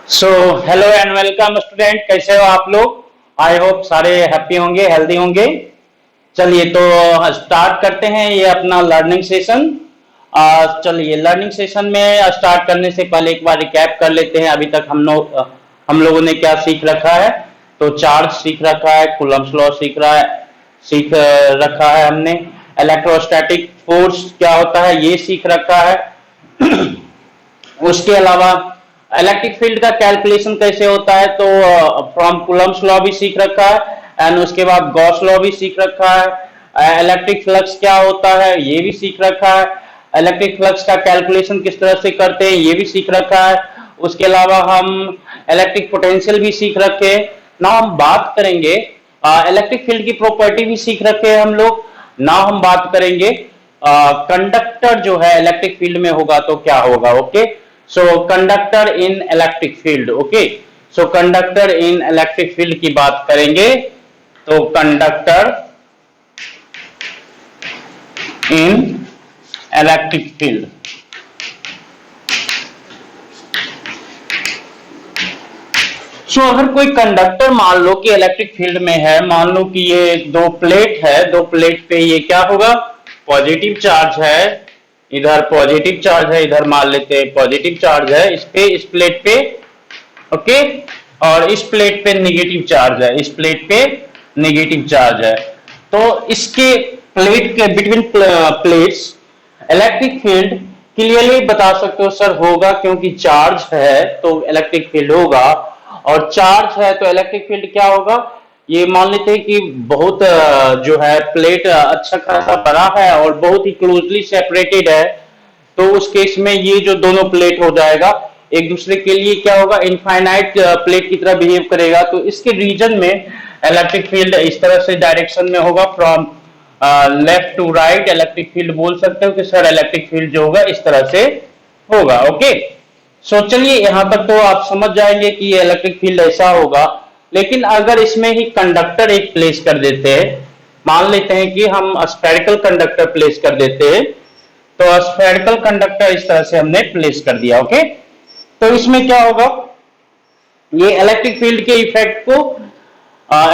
So hello and welcome student, कैसे हो आप लोग। आई होप सारे हैप्पी होंगे, हेल्दी होंगे। चलिए तो स्टार्ट करते हैं ये अपना लर्निंग सेशन। चलिए लर्निंग सेशन में स्टार्ट करने से पहले एक बार रिकैप कर लेते हैं। अभी तक हम लोगों ने क्या सीख रखा है। तो चार्ज सीख रखा है, कूलम्ब्स लॉ सीख रखा है हमने। इलेक्ट्रोस्टैटिक फोर्स क्या होता है ये सीख रखा है। उसके अलावा इलेक्ट्रिक फील्ड का कैलकुलेशन कैसे होता है, तो फ्रॉम कूलम्ब्स लॉ भी सीख रखा है एंड उसके बाद गॉस लॉ भी सीख रखा है। इलेक्ट्रिक फ्लक्स क्या होता है ये भी सीख रखा है। इलेक्ट्रिक फ्लक्स का कैलकुलेशन किस तरह से करते हैं ये भी सीख रखा है। उसके अलावा हम इलेक्ट्रिक पोटेंशियल भी सीख रखे हैं। ना हम बात करेंगे इलेक्ट्रिक फील्ड की प्रॉपर्टी भी सीख रखे हैं हम लोग। ना हम बात करेंगे कंडक्टर जो है इलेक्ट्रिक फील्ड में होगा तो क्या होगा। Okay, so conductor in electric field. Okay, so conductor in electric field की बात करेंगे तो कंडक्टर इन इलेक्ट्रिक फील्ड। सो अगर कोई कंडक्टर मान लो कि इलेक्ट्रिक फील्ड में है, मान लो कि ये दो प्लेट है, दो प्लेट पे ये क्या होगा, पॉजिटिव चार्ज है, इधर पॉजिटिव चार्ज है, इधर मान लेते हैं पॉजिटिव चार्ज है इस पे, इस प्लेट पे। ओके, और इस प्लेट पे नेगेटिव चार्ज है, इस प्लेट पे नेगेटिव चार्ज है। तो इसके प्लेट के between plates electric field clearly बता सकते हो सर होगा, क्योंकि चार्ज है तो इलेक्ट्रिक फील्ड होगा, और चार्ज है तो इलेक्ट्रिक फील्ड क्या होगा। ये मान लेते हैं कि बहुत जो है प्लेट अच्छा खासा बड़ा है और बहुत ही क्लोजली सेपरेटेड है, तो उस केस में ये जो दोनों प्लेट हो जाएगा एक दूसरे के लिए क्या होगा, इनफाइनाइट प्लेट की तरह बिहेव करेगा। तो इसके रीजन में इलेक्ट्रिक फील्ड इस तरह से डायरेक्शन में होगा, from left to right electric field बोल सकते हो कि सर इलेक्ट्रिक फील्ड जो होगा इस तरह से होगा। ओके, सो चलिए यहां तक तो आप समझ जाएंगे कि ये इलेक्ट्रिक फील्ड ऐसा होगा। लेकिन अगर इसमें ही कंडक्टर एक प्लेस कर देते हैं, मान लेते हैं कि हम स्फेरिकल कंडक्टर प्लेस कर देते हैं, तो स्फेरिकल कंडक्टर इस तरह से हमने प्लेस कर दिया। ओके, तो इसमें क्या होगा, ये इलेक्ट्रिक फील्ड के इफेक्ट को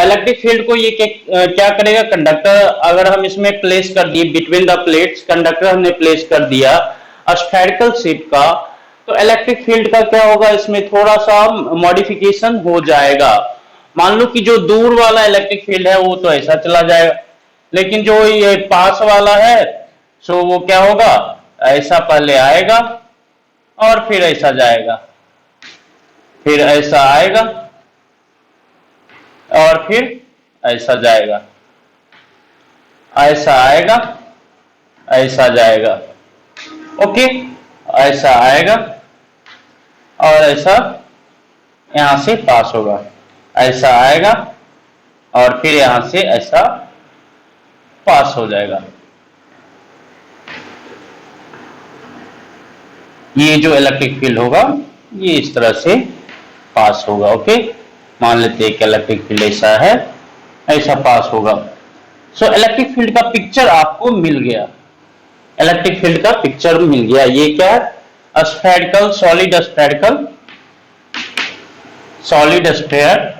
इलेक्ट्रिक फील्ड को ये क्या करेगा, कंडक्टर अगर हम इसमें प्लेस कर दिए बिटवीन द प्लेट्स, कंडक्टर हमने प्लेस कर दिया स्फेरिकल शेप का, तो इलेक्ट्रिक फील्ड का क्या होगा, इसमें थोड़ा सा मॉडिफिकेशन हो जाएगा। मान लो कि जो दूर वाला इलेक्ट्रिक फील्ड है वो तो ऐसा चला जाएगा, लेकिन जो ये पास वाला है सो वो क्या होगा, ऐसा पहले आएगा और फिर ऐसा जाएगा, फिर ऐसा आएगा और फिर ऐसा जाएगा, ऐसा आएगा, ऐसा जाएगा। ओके, ऐसा आएगा और ऐसा यहां से पास होगा, ऐसा आएगा और फिर यहां से ऐसा पास हो जाएगा। ये जो इलेक्ट्रिक फील्ड होगा ये इस तरह से पास होगा। ओके, मान लेते हैं कि इलेक्ट्रिक फील्ड ऐसा है, ऐसा पास होगा। सो इलेक्ट्रिक फील्ड का पिक्चर आपको मिल गया, इलेक्ट्रिक फील्ड का पिक्चर मिल गया। ये क्या है, spherical solid spherical solid sphere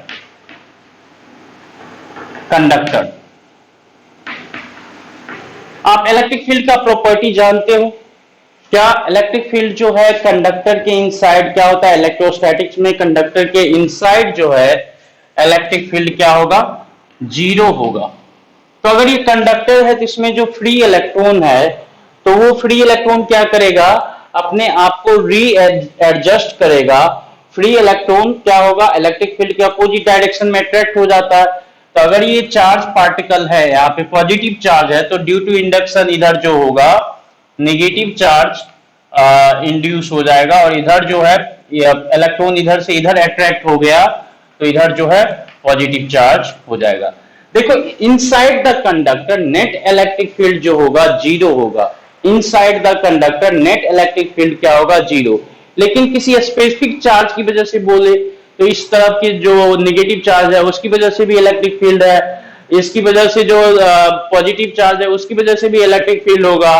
conductor. आप इलेक्ट्रिक फील्ड का प्रॉपर्टी जानते हो क्या, इलेक्ट्रिक फील्ड जो है कंडक्टर के इनसाइड क्या होता है, इलेक्ट्रोस्टैटिक्स में कंडक्टर के इनसाइड जो है इलेक्ट्रिक फील्ड क्या होगा, जीरो होगा। तो अगर ये कंडक्टर है तो इसमें जो फ्री इलेक्ट्रॉन है तो वो फ्री इलेक्ट्रॉन क्या करेगा, अपने आप को री एडजस्ट करेगा। फ्री इलेक्ट्रॉन क्या होगा, इलेक्ट्रिक फील्ड के अपोजिट डायरेक्शन में अट्रैक्ट हो जाता है। तो अगर ये चार्ज पार्टिकल है, यहाँ पे पॉजिटिव चार्ज है, तो ड्यू टू इंडक्शन इधर जो होगा नेगेटिव चार्ज इंड्यूस हो जाएगा, और इधर जो है इलेक्ट्रॉन इधर से इधर अट्रैक्ट हो गया तो इधर जो है पॉजिटिव चार्ज हो जाएगा। देखो inside the conductor net electric field जो होगा जीरो होगा, inside the conductor net electric field क्या होगा, जीरो। लेकिन किसी स्पेसिफिक चार्ज की वजह से बोले तो इस तरफ की जो नेगेटिव चार्ज है उसकी वजह से भी इलेक्ट्रिक फील्ड है, इसकी वजह से जो पॉजिटिव चार्ज है उसकी वजह से भी इलेक्ट्रिक फील्ड होगा,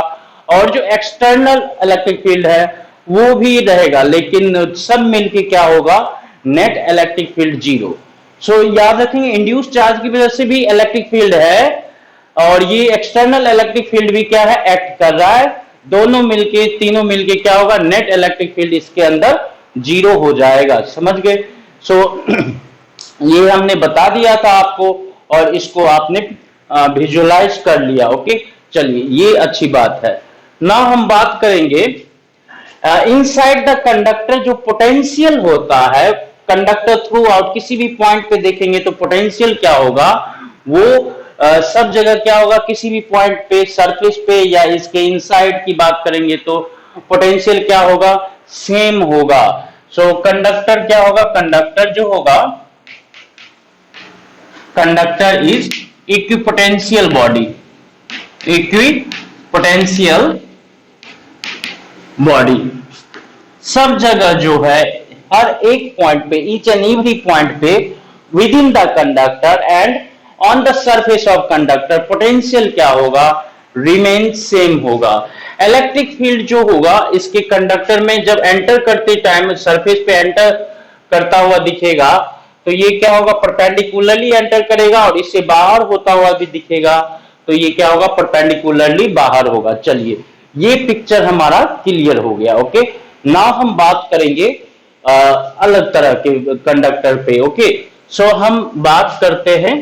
और जो एक्सटर्नल इलेक्ट्रिक फील्ड है वो भी रहेगा, लेकिन सब मिलके क्या होगा, नेट इलेक्ट्रिक फील्ड जीरो। सो याद रखेंगे इंड्यूस चार्ज की वजह से भी इलेक्ट्रिक फील्ड है और ये एक्सटर्नल इलेक्ट्रिक फील्ड भी क्या है, एक्ट कर रहा है। दोनों मिलके तीनों मिलके क्या होगा, नेट इलेक्ट्रिक फील्ड इसके अंदर जीरो हो जाएगा। समझ गए? सो ये हमने बता दिया था आपको और इसको आपने विजुअलाइज कर लिया। ओके, चलिए ये अच्छी बात है। ना हम बात करेंगे इनसाइड द कंडक्टर जो पोटेंशियल होता है कंडक्टर थ्रू आउट, किसी भी पॉइंट पे देखेंगे तो पोटेंशियल क्या होगा, वो सब जगह क्या होगा, किसी भी पॉइंट पे सरफेस पे या इसके इनसाइड की बात करेंगे तो पोटेंशियल क्या होगा, सेम होगा। सो कंडक्टर क्या होगा, कंडक्टर जो होगा, conductor is equipotential body, equipotential body. सब जगह जो है हर एक पॉइंट पे, ईच एंड एवरी पॉइंट पे with in the conductor and on the surface of conductor potential क्या होगा, रिमेन सेम होगा। इलेक्ट्रिक फील्ड जो होगा इसके कंडक्टर में जब एंटर करते टाइम सरफेस पे एंटर करता हुआ दिखेगा तो ये क्या होगा, परपेंडिकुलरली एंटर करेगा और इससे बाहर होता हुआ भी दिखेगा तो ये क्या होगा, परपेंडिकुलरली बाहर होगा। चलिए ये पिक्चर हमारा क्लियर हो गया। ओके, नाउ हम बात करेंगे अलग तरह के कंडक्टर पे। ओके, सो हम बात करते हैं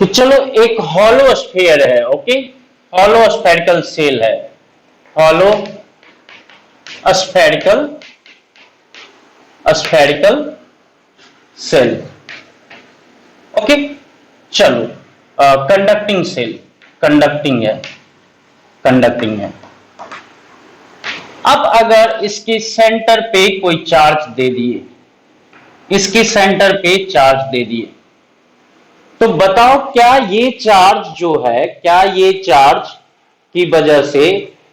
कि चलो एक हॉलो स्फीयर है। ओके, हॉलो स्फेरिकल सेल है, हॉलो स्फेरिकल सेल। ओके, चलो कंडक्टिंग सेल, कंडक्टिंग है। अब अगर इसके सेंटर पे कोई चार्ज दे दिए, इसके सेंटर पे चार्ज दे दिए तो बताओ क्या ये चार्ज जो है, क्या ये चार्ज की वजह से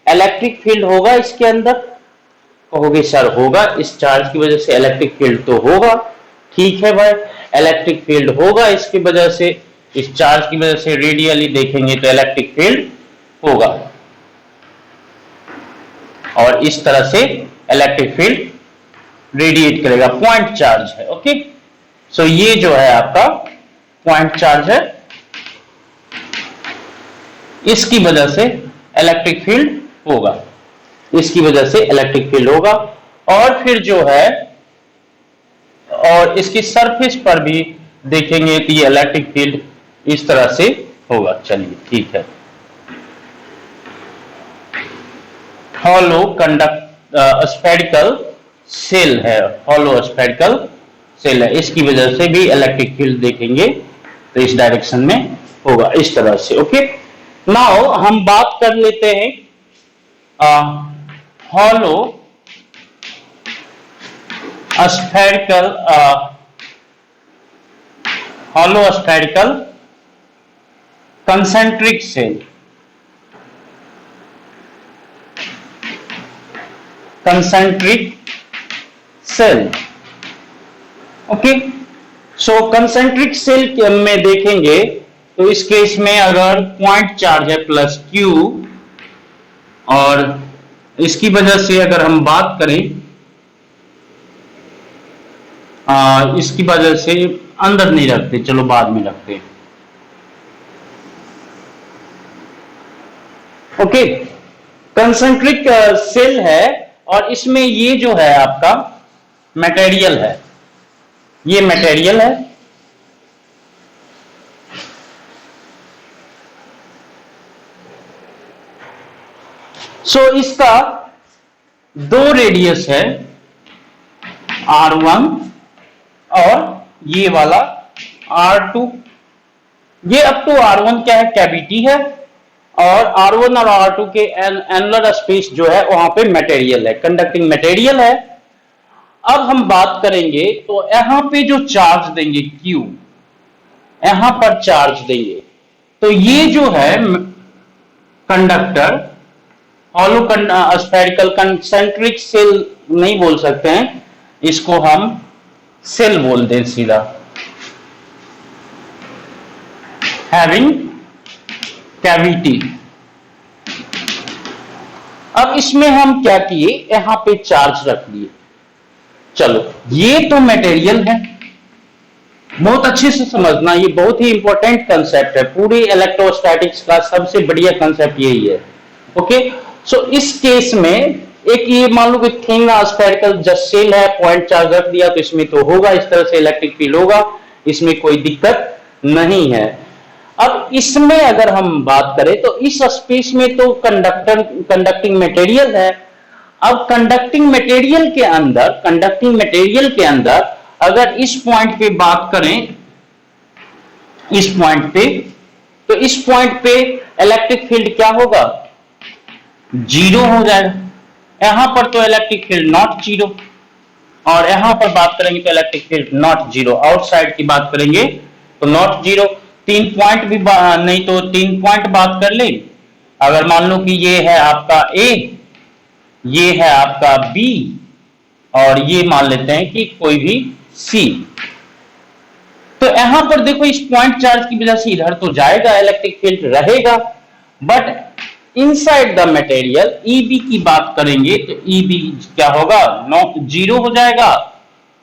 इलेक्ट्रिक फील्ड होगा इसके अंदर? कहोगे सर होगा, इस चार्ज की वजह से इलेक्ट्रिक फील्ड तो होगा। ठीक है भाई, इलेक्ट्रिक फील्ड होगा इसकी वजह से, इस चार्ज की वजह से रेडियली देखेंगे तो इलेक्ट्रिक फील्ड होगा और इस तरह से इलेक्ट्रिक फील्ड रेडिएट करेगा। पॉइंट चार्ज है। ओके, सो ये जो है आपका पॉइंट चार्ज है, इसकी वजह से इलेक्ट्रिक फील्ड होगा, इसकी वजह से इलेक्ट्रिक फील्ड होगा। और फिर जो है और इसकी सरफेस पर भी देखेंगे तो ये इलेक्ट्रिक फील्ड इस तरह से होगा। चलिए ठीक है, हॉलो स्फेरिकल सेल है, हॉलो स्फेरिकल सेल है, इसकी वजह से भी इलेक्ट्रिक फील्ड देखेंगे तो इस डायरेक्शन में होगा, इस तरह से। ओके, नाउ हम बात कर लेते हैं hollow spherical concentric shell, concentric shell. Okay, so concentric shell में देखेंगे तो इस केस में अगर पॉइंट चार्ज है प्लस क्यू और इसकी वजह से अगर हम बात करें इसकी वजह से अंदर नहीं रखते, चलो बाद में रखते हैं। ओके, कंसेंट्रिक सेल है और इसमें ये जो है आपका मटेरियल है, ये मटेरियल है। सो इसका दो रेडियस है R1 और ये वाला R2। ये अप टू R1 क्या है, कैविटी है और R1 और R2 के एनुलर स्पेस जो है वहां पे मटेरियल है, कंडक्टिंग मटेरियल है। अब हम बात करेंगे तो यहां पे जो चार्ज देंगे Q, यहां पर चार्ज देंगे तो ये जो है conductor hollow spherical concentric shell नहीं बोल सकते हैं, इसको हम सेल बोल दें सीधा, हैविंग कैविटी। अब इसमें हम क्या किए, यहां पे चार्ज रख दिए। चलो ये तो मटेरियल है, बहुत अच्छे से समझना, ये बहुत ही इंपॉर्टेंट कंसेप्ट है, पूरी इलेक्ट्रोस्टैटिक्स का सबसे बढ़िया कंसेप्ट यही है। ओके, सो इस केस में एक ये मान लो कि थिन स्फेरिकल जस्ट सेल है, पॉइंट चार्ज रख दिया, तो इसमें तो होगा इस तरह से इलेक्ट्रिक फील्ड होगा, इसमें कोई दिक्कत नहीं है। अब इसमें अगर हम बात करें तो इस स्पेस में तो कंडक्टिंग मटेरियल है। अब कंडक्टिंग मटेरियल के अंदर अगर इस पॉइंट पे बात करें, इस पॉइंट पे, तो इस पॉइंट पे इलेक्ट्रिक फील्ड क्या होगा, जीरो हो जाएगा। यहां पर तो इलेक्ट्रिक फील्ड नॉट जीरो, और यहां पर बात करेंगे तो electric field not zero. Outside की बात करेंगे तो नॉट जीरो। 3 पॉइंट भी नहीं तो 3 पॉइंट बात कर ले। अगर मान लो कि ये है आपका ए, ये है आपका बी, और ये मान लेते हैं कि कोई भी सी, तो यहां पर देखो इस पॉइंट चार्ज की वजह से इधर तो जाएगा, इलेक्ट्रिक फील्ड रहेगा, but inside the material EB की बात करेंगे तो ईबी क्या होगा, नॉट जीरो हो जाएगा,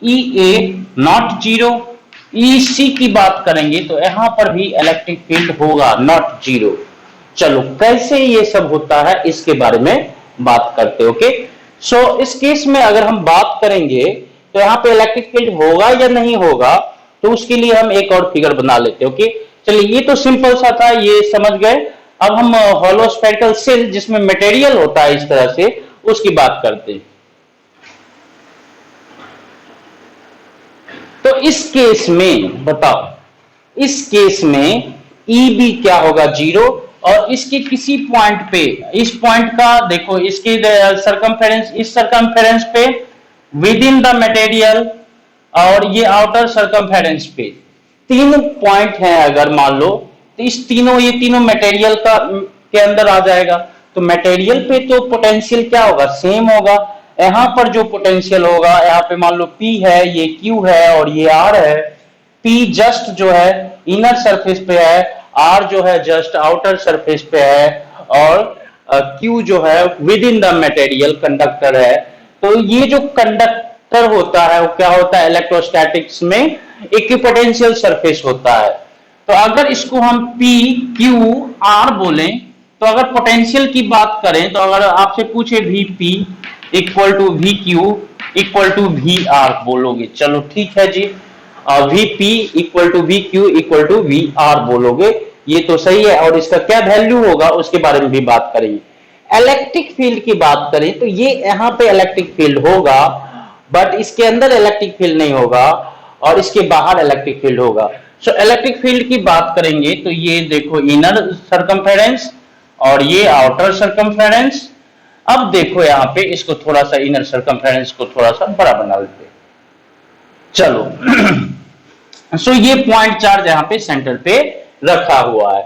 ई ए नॉट जीरो। ईसी की बात करेंगे तो यहां पर भी इलेक्ट्रिक फील्ड होगा नॉट जीरो। चलो कैसे ये सब होता है इसके बारे में बात करते हैं। ओके, सो इस केस में अगर हम बात करेंगे तो यहां पे इलेक्ट्रिक फील्ड होगा या नहीं होगा, तो उसके लिए हम एक और फिगर बना लेते हैं। ओके, चलिए ये तो सिंपल सा था, ये समझ गए। अब हम हॉलो स्फेरिकल सेल जिसमें मटेरियल होता है इस तरह से, उसकी बात करते हैं। तो इस केस में बताओ, इस केस में ईबी क्या होगा, जीरो, और इसके किसी पॉइंट पे, इस पॉइंट का देखो, इसके सरकमफेरेंस, इस सरकमफेरेंस पे विद इन द मटेरियल, और ये आउटर सरकमफेरेंस पे 3 पॉइंट हैं अगर मान लो, तो इस तीनों, ये तीनों मटेरियल का के अंदर आ जाएगा। तो मटेरियल पे तो पोटेंशियल क्या होगा, सेम होगा। यहां पर जो पोटेंशियल होगा, यहाँ पे मान लो P है, ये Q है और ये R है। P जस्ट जो है इनर सरफेस पे है, R जो है जस्ट आउटर सरफेस पे है, और Q जो है with in the material conductor है। तो ये जो कंडक्टर होता है वो क्या होता है, इलेक्ट्रोस्टैटिक्स में इक्विपोटेंशियल सरफेस होता है। तो अगर इसको हम P Q R बोलें, तो अगर पोटेंशियल की बात करें तो अगर आपसे पूछे VP equal to VQ equal to VR बोलोगे, चलो ठीक है जी, VP equal to VQ equal to VR बोलोगे, ये तो सही है। और इसका क्या वैल्यू होगा उसके बारे में भी बात करेंगे। इलेक्ट्रिक फील्ड की बात करें तो ये यहाँ पे इलेक्ट्रिक फील्ड होगा, बट इसके अंदर इलेक्ट्रिक फील्ड नहीं होगा, और इसके बाहर इलेक्ट्रिक फील्ड होगा। सो इलेक्ट्रिक फील्ड की बात करेंगे तो ये देखो इनर सरकमफेरेंस और ये आउटर सरकमफेरेंस। अब देखो यहाँ पे इसको थोड़ा सा, इनर सरकमफेरेंस को थोड़ा सा बड़ा बना लेते हैं। चलो सो ये पॉइंट चार्ज यहाँ पे सेंटर पे रखा हुआ है।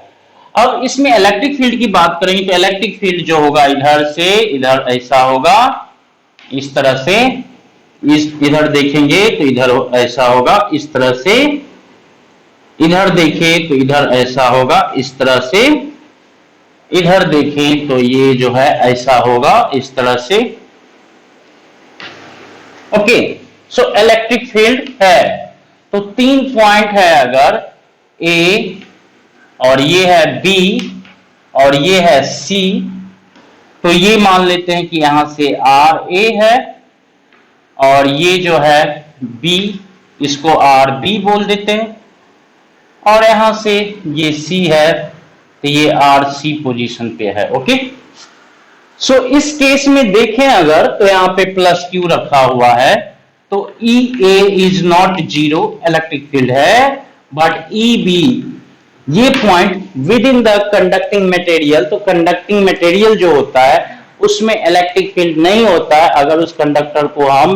अब इसमें इलेक्ट्रिक फील्ड की बात करेंगे तो इलेक्ट्रिक फील्ड जो होगा इधर से इधर ऐसा होगा, इस तरह से, इस इधर देखेंगे तो इधर ऐसा होगा, इस तरह से, इधर देखें तो इधर ऐसा होगा, इस तरह से, इधर देखें तो ये जो है ऐसा होगा, इस तरह से। ओके, सो इलेक्ट्रिक फील्ड है तो 3 पॉइंट है, अगर ए और ये है B और ये है C, तो ये मान लेते हैं कि यहां से RA है, और ये जो है B, इसको RB बोल देते हैं, और यहां से ये C है तो ये RC पोजीशन पे है। ओके, सो इस केस में देखें अगर तो यहां पे प्लस Q रखा हुआ है, तो EA is not zero, electric field है, बट EB, ये point with in the conducting material, तो कंडक्टिंग मटेरियल जो होता है उसमें इलेक्ट्रिक फील्ड नहीं होता है। अगर उस कंडक्टर को हम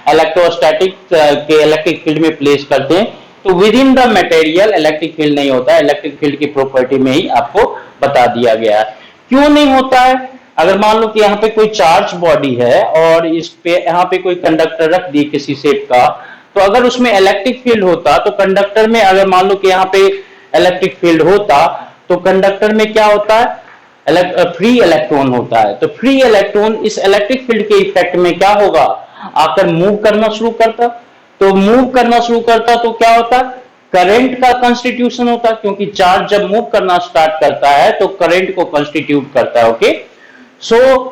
इलेक्ट्रोस्टैटिक के इलेक्ट्रिक फील्ड में प्लेस करते हैं तो with in the material electric field नहीं होता है। इलेक्ट्रिक फील्ड की प्रॉपर्टी में ही आपको बता दिया गया है। क्यों नहीं होता है, अगर मान लो कि यहाँ पे कोई चार्ज बॉडी है और इस पे यहाँ पे कोई कंडक्टर रख दिए किसी शेप का, तो अगर उसमें इलेक्ट्रिक फील्ड होता तो कंडक्टर में, अगर मान लो कि यहाँ पे इलेक्ट्रिक फील्ड होता तो कंडक्टर में क्या होता है, फ्री इलेक्ट्रॉन होता है। तो फ्री इलेक्ट्रॉन इस इलेक्ट्रिक फील्ड के इफेक्ट में क्या होगा, आकर मूव करना शुरू करता। तो मूव करना शुरू करता तो क्या होता, करंट का कंस्टिट्यूशन होता, क्योंकि चार्ज जब मूव करना स्टार्ट करता है तो करंट को कंस्टिट्यूट करता है। ओके, सो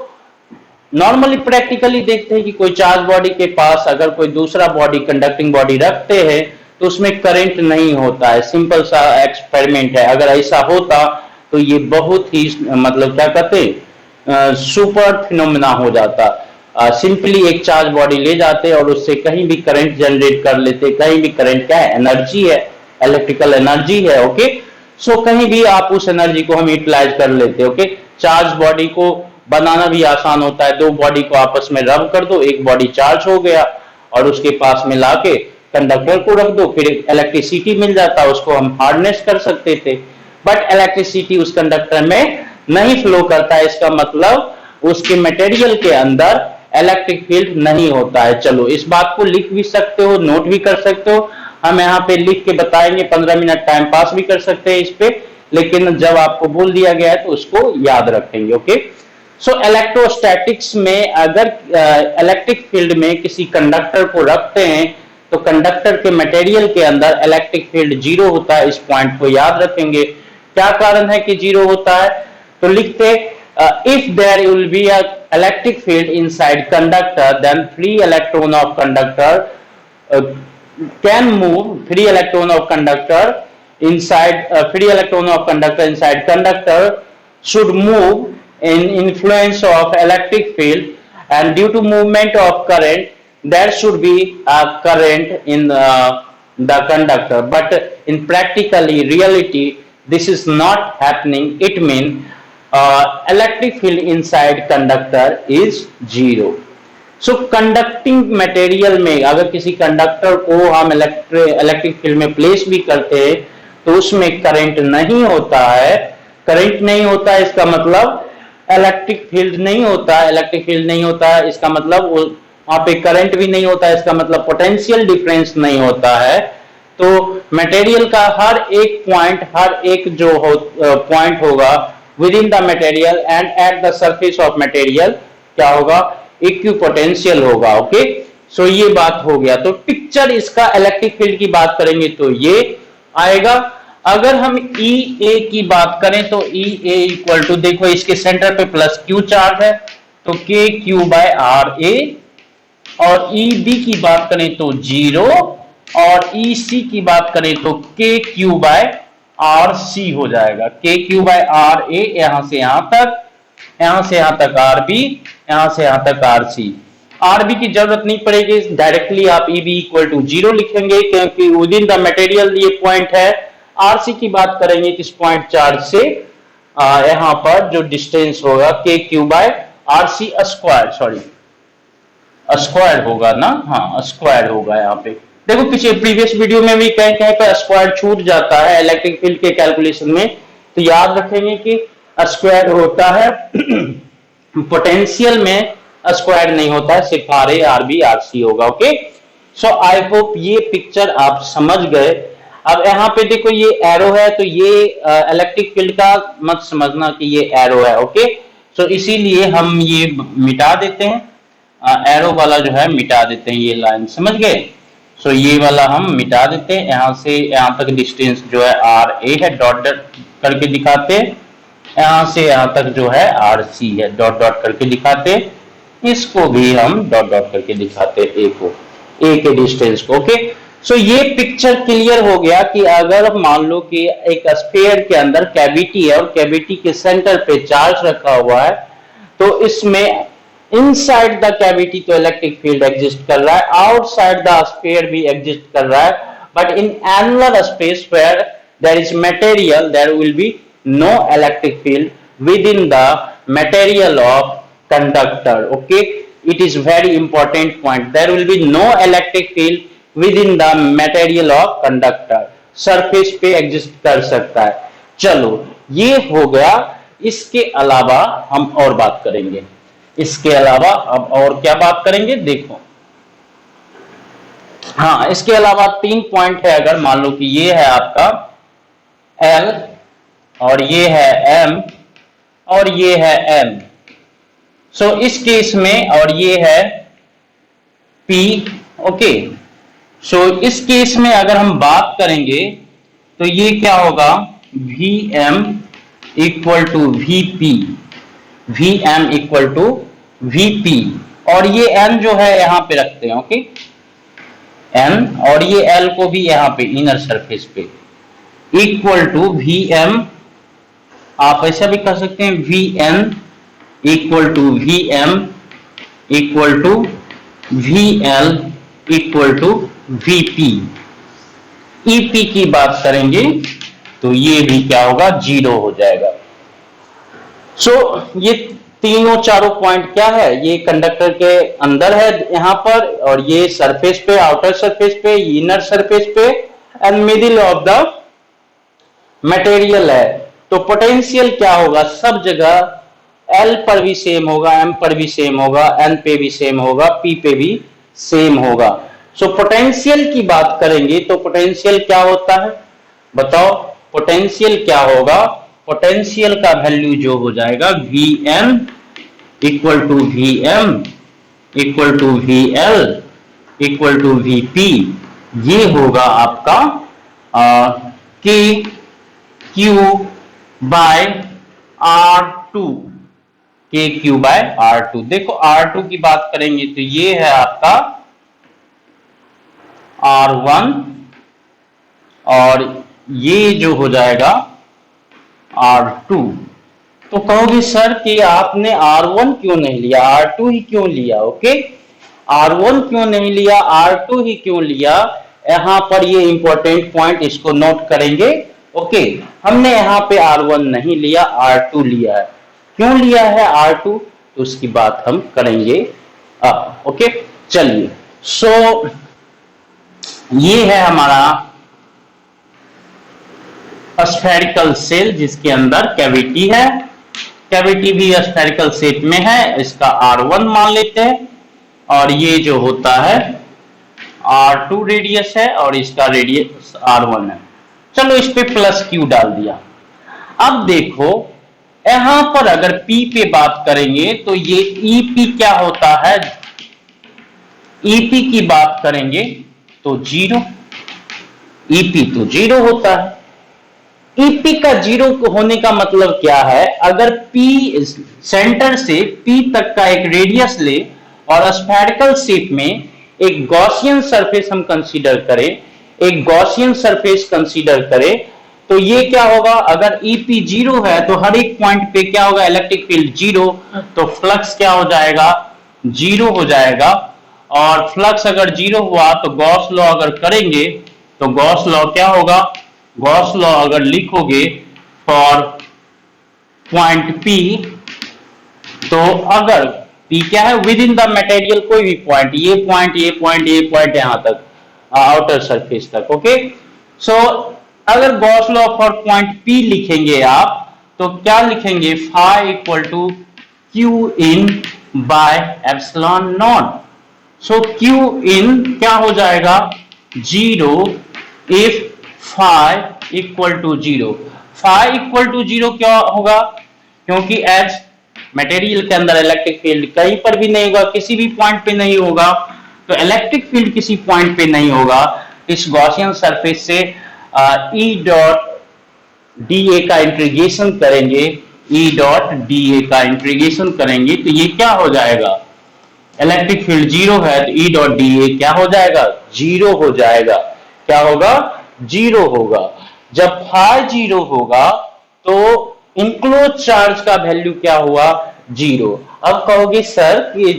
नॉर्मली प्रैक्टिकली देखते हैं कि कोई चार्ज बॉडी के पास अगर कोई दूसरा बॉडी कंडक्टिंग बॉडी रखते हैं तो उसमें करंट नहीं होता है। सिंपल सा एक्सपेरिमेंट है। अगर ऐसा होता तो ये बहुत ही मतलब क्या कहते हैं सुपर फिनोमेना हो जाता। सिंपली एक चार्ज बॉडी ले जाते और उससे कहीं भी करंट जनरेट कर लेते। कहीं भी करंट क्या है, एनर्जी है, इलेक्ट्रिकल एनर्जी है। ओके, सो कहीं भी आप उस एनर्जी को हम यूटिलाइज कर लेते। ओके, चार्ज बॉडी को बनाना भी आसान होता है। दो बॉडी को आपस में रब कर दो, एक बॉडी चार्ज हो गया और उसके पास में लाके कंडक्टर को रख दो, फिर इलेक्ट्रिसिटी मिल जाता, उसको हम हार्नेस कर सकते थे। बट इलेक्ट्रिसिटी उस कंडक्टर में नहीं फ्लो करता है, इसका मतलब उसके मटेरियल के अंदर इलेक्ट्रिक फील्ड नहीं होता है। चलो इस बात को लिख भी सकते हो, नोट भी कर सकते हो। हम यहाँ पे लिख के बताएंगे, 15 मिनट टाइम पास भी कर सकते हैं इस पे, लेकिन जब आपको बोल दिया गया है तो उसको याद रखेंगे। ओके, सो इलेक्ट्रोस्टैटिक्स में अगर इलेक्ट्रिक फील्ड में किसी कंडक्टर को रखते हैं तो कंडक्टर के मटेरियल के अंदर इलेक्ट्रिक फील्ड जीरो होता है। इस पॉइंट को याद रखेंगे। क्या कारण है कि जीरो होता है, तो लिखते if there will be a electric field inside conductor then free electron of conductor can move, free electron of conductor inside conductor should move in influence of electric field, and due to movement of current there should be a current in the conductor, but in practically reality this is not happening. It means electric field inside conductor is zero. So conducting material में अगर किसी conductor को हम electric field में place भी करते हैं तो उसमें करंट नहीं होता है। करंट नहीं होता है इसका मतलब इलेक्ट्रिक फील्ड नहीं होता है। इलेक्ट्रिक फील्ड नहीं होता है इसका मतलब वहां पे करंट भी नहीं होता है, इसका मतलब पोटेंशियल डिफरेंस नहीं होता है। तो मटेरियल का हर एक पॉइंट, हर एक जो पॉइंट होगा with in the material and at the surface of material क्या होगा, इक्विपोटेंशियल होगा। ओके, सो ये बात हो गया। तो पिक्चर इसका इलेक्ट्रिक फील्ड की बात करेंगे तो ये आएगा। अगर हम ई ए की बात करें तो ई ए इक्वल टू, देखो इसके सेंटर पे प्लस क्यू चार्ज है तो के क्यू बाय आर ए, और ई बी की बात करें तो जीरो, और ई सी की बात करें तो के क्यू बाय आर सी हो जाएगा। के क्यू बाय आर ए यहां से यहां तक, यहां से यहां तक आर बी, यहां से यहां तक आर सी। आरबी की जरूरत नहीं पड़ेगी, डायरेक्टली आप E B equal to zero लिखेंगे क्योंकि विद इन द मटेरियल ये पॉइंट है। आरसी की बात करेंगे किस पॉइंट चार्ज से, यहां पर जो डिस्टेंस होगा K Q by R C square, sorry square होगा ना, हाँ स्क्वायर होगा। यहाँ पे देखो पीछे प्रीवियस वीडियो में भी कहीं कहीं पर स्क्वायर छूट जाता है इलेक्ट्रिक फील्ड के कैलकुलेशन में, तो याद रखेंगे कि स्क्वायर होता है पोटेंशियल में स्क्वायर नहीं होता है, सिर्फ R A R B R C होगा। ओके, सो आई होप ये पिक्चर आप समझ गए। अब यहाँ पे देखो ये एरो है तो ये इलेक्ट्रिक फील्ड का मत समझना कि ये एरो है। ओके, सो इसीलिए हम ये मिटा देते हैं, एरो वाला जो है मिटा देते हैं, ये लाइन समझ गए। सो ये वाला हम मिटा देते हैं, यहाँ से यहाँ तक डिस्टेंस जो है आर ए है, डॉट डॉट करके दिखाते हैं, यहां से यहां तक जो है आर सी है, डॉट डॉट करके दिखाते, इसको भी हम डॉट डॉट करके दिखाते ए को, ए के डिस्टेंस को। ओके, सो ये पिक्चर क्लियर हो गया कि अगर मान लो कि एक स्फीयर के अंदर कैविटी है और कैविटी के सेंटर पे चार्ज रखा हुआ है तो इसमें इनसाइड द कैविटी तो इलेक्ट्रिक फील्ड एग्जिस्ट कर रहा है, आउटसाइड द स्फीयर भी एग्जिस्ट कर रहा है, but in annular space where there is material there will be no electric field within the material of conductor. Okay, it is very important point, there will be no electric field within the material of conductor, surface पे exist कर सकता है। चलो ये हो गया। इसके अलावा हम और बात करेंगे, इसके अलावा अब और क्या बात करेंगे देखो, हाँ इसके अलावा 3 पॉइंट है। अगर मान लो कि ये है आपका L और ये है M और ये है m। सो इस केस में, और ये है p। ओके, सो इस केस में अगर हम बात करेंगे तो ये क्या होगा, Vm equal to Vp, Vm equal to Vp, और ये n जो है यहां पे रखते हैं। ओके, n, और ये l को भी यहां पे इनर सरफेस पे, इक्वल टू Vm, आप ऐसा भी कर सकते हैं Vn equal to Vm equal to VL equal to Vp। EP की बात करेंगे तो ये भी क्या होगा, 0 हो जाएगा। सो ये तीनों चारों पॉइंट क्या है, ये कंडक्टर के अंदर है यहां पर, और ये सरफेस पे, आउटर सरफेस पे, इनर सरफेस पे, and middle of the material है। तो पोटेंशियल क्या होगा, सब जगह L पर भी सेम होगा, M पर भी सेम होगा, N पे भी सेम होगा, P पे भी सेम होगा। सो पोटेंशियल की बात करेंगे तो पोटेंशियल क्या होता है, बताओ पोटेंशियल क्या होगा। पोटेंशियल का वैल्यू जो हो जाएगा Vn equal to Vm equal to VL equal to Vp, ये होगा आपका K Q by R2, K Q by R2। देखो R2 की बात करेंगे तो ये है आपका R1, और ये जो हो जाएगा R2। तो कहोगे सर कि आपने R1 क्यों नहीं लिया, R2 ही क्यों लिया। ओके, R1 क्यों नहीं लिया, R2 ही क्यों लिया, यहां पर ये इंपॉर्टेंट पॉइंट, इसको नोट करेंगे। ओके, हमने यहां पे R1 नहीं लिया, R2 लिया है। क्यों लिया है R2, तो उसकी बात हम करेंगे अब। ओके, चलिए। सो ये है हमारा स्फेरिकल सेल जिसके अंदर कैविटी है। कैविटी भी स्फेरिकल शेप में है, इसका R1 मान लेते हैं, और ये जो होता है R2 रेडियस है, और इसका रेडियस R1 है। चलो इस पे प्लस Q डाल दिया। अब देखो यहां पर अगर P पे बात करेंगे तो ये EP क्या होता है, EP की बात करेंगे तो 0, EP तो 0 होता है। EP का 0 होने का मतलब क्या है, अगर P सेंटर से P तक का एक रेडियस ले और स्फेरिकल शेप में एक गॉसियन सरफेस हम कंसीडर करें, एक गॉसियन सरफेस कंसीडर करें, तो ये क्या होगा, अगर EP 0 है तो हर एक पॉइंट पे क्या होगा, इलेक्ट्रिक फील्ड 0, तो फ्लक्स क्या हो जाएगा, 0 हो जाएगा। और फ्लक्स अगर 0 हुआ तो गॉस लॉ अगर करेंगे तो गॉस लॉ क्या होगा, गॉस लॉ अगर लिखोगे फॉर पॉइंट P, तो अगर P क्या है, विद इन द मटेरियल कोई भी पॉइंट, ये पॉइंट, ये पॉइंट, ये पॉइंट, यहां तक आउटर सरफेस तक। ओके, सो अगर Gauss law for point P लिखेंगे आप तो क्या लिखेंगे, phi equal to Q in by epsilon naught. So Q in क्या हो जाएगा, 0 if phi equal to 0। Phi equal to 0 क्या होगा, क्योंकि एज मटेरियल के अंदर इलेक्ट्रिक फील्ड कहीं पर भी नहीं होगा, किसी भी पॉइंट पे नहीं होगा, तो इलेक्ट्रिक फील्ड किसी पॉइंट पे नहीं होगा। इस गॉसियन सरफेस से E डॉट DA का इंटीग्रेशन करेंगे, E डॉट DA का इंटीग्रेशन करेंगे तो ये क्या हो जाएगा, इलेक्ट्रिक फील्ड 0 है तो E डॉट DA क्या हो जाएगा, 0 हो जाएगा। क्या होगा, 0 होगा। जब फाई 0 होगा तो इंक्लोज चार्ज का वैल्यू क्या हुआ, 0। अब कहोगे सर कि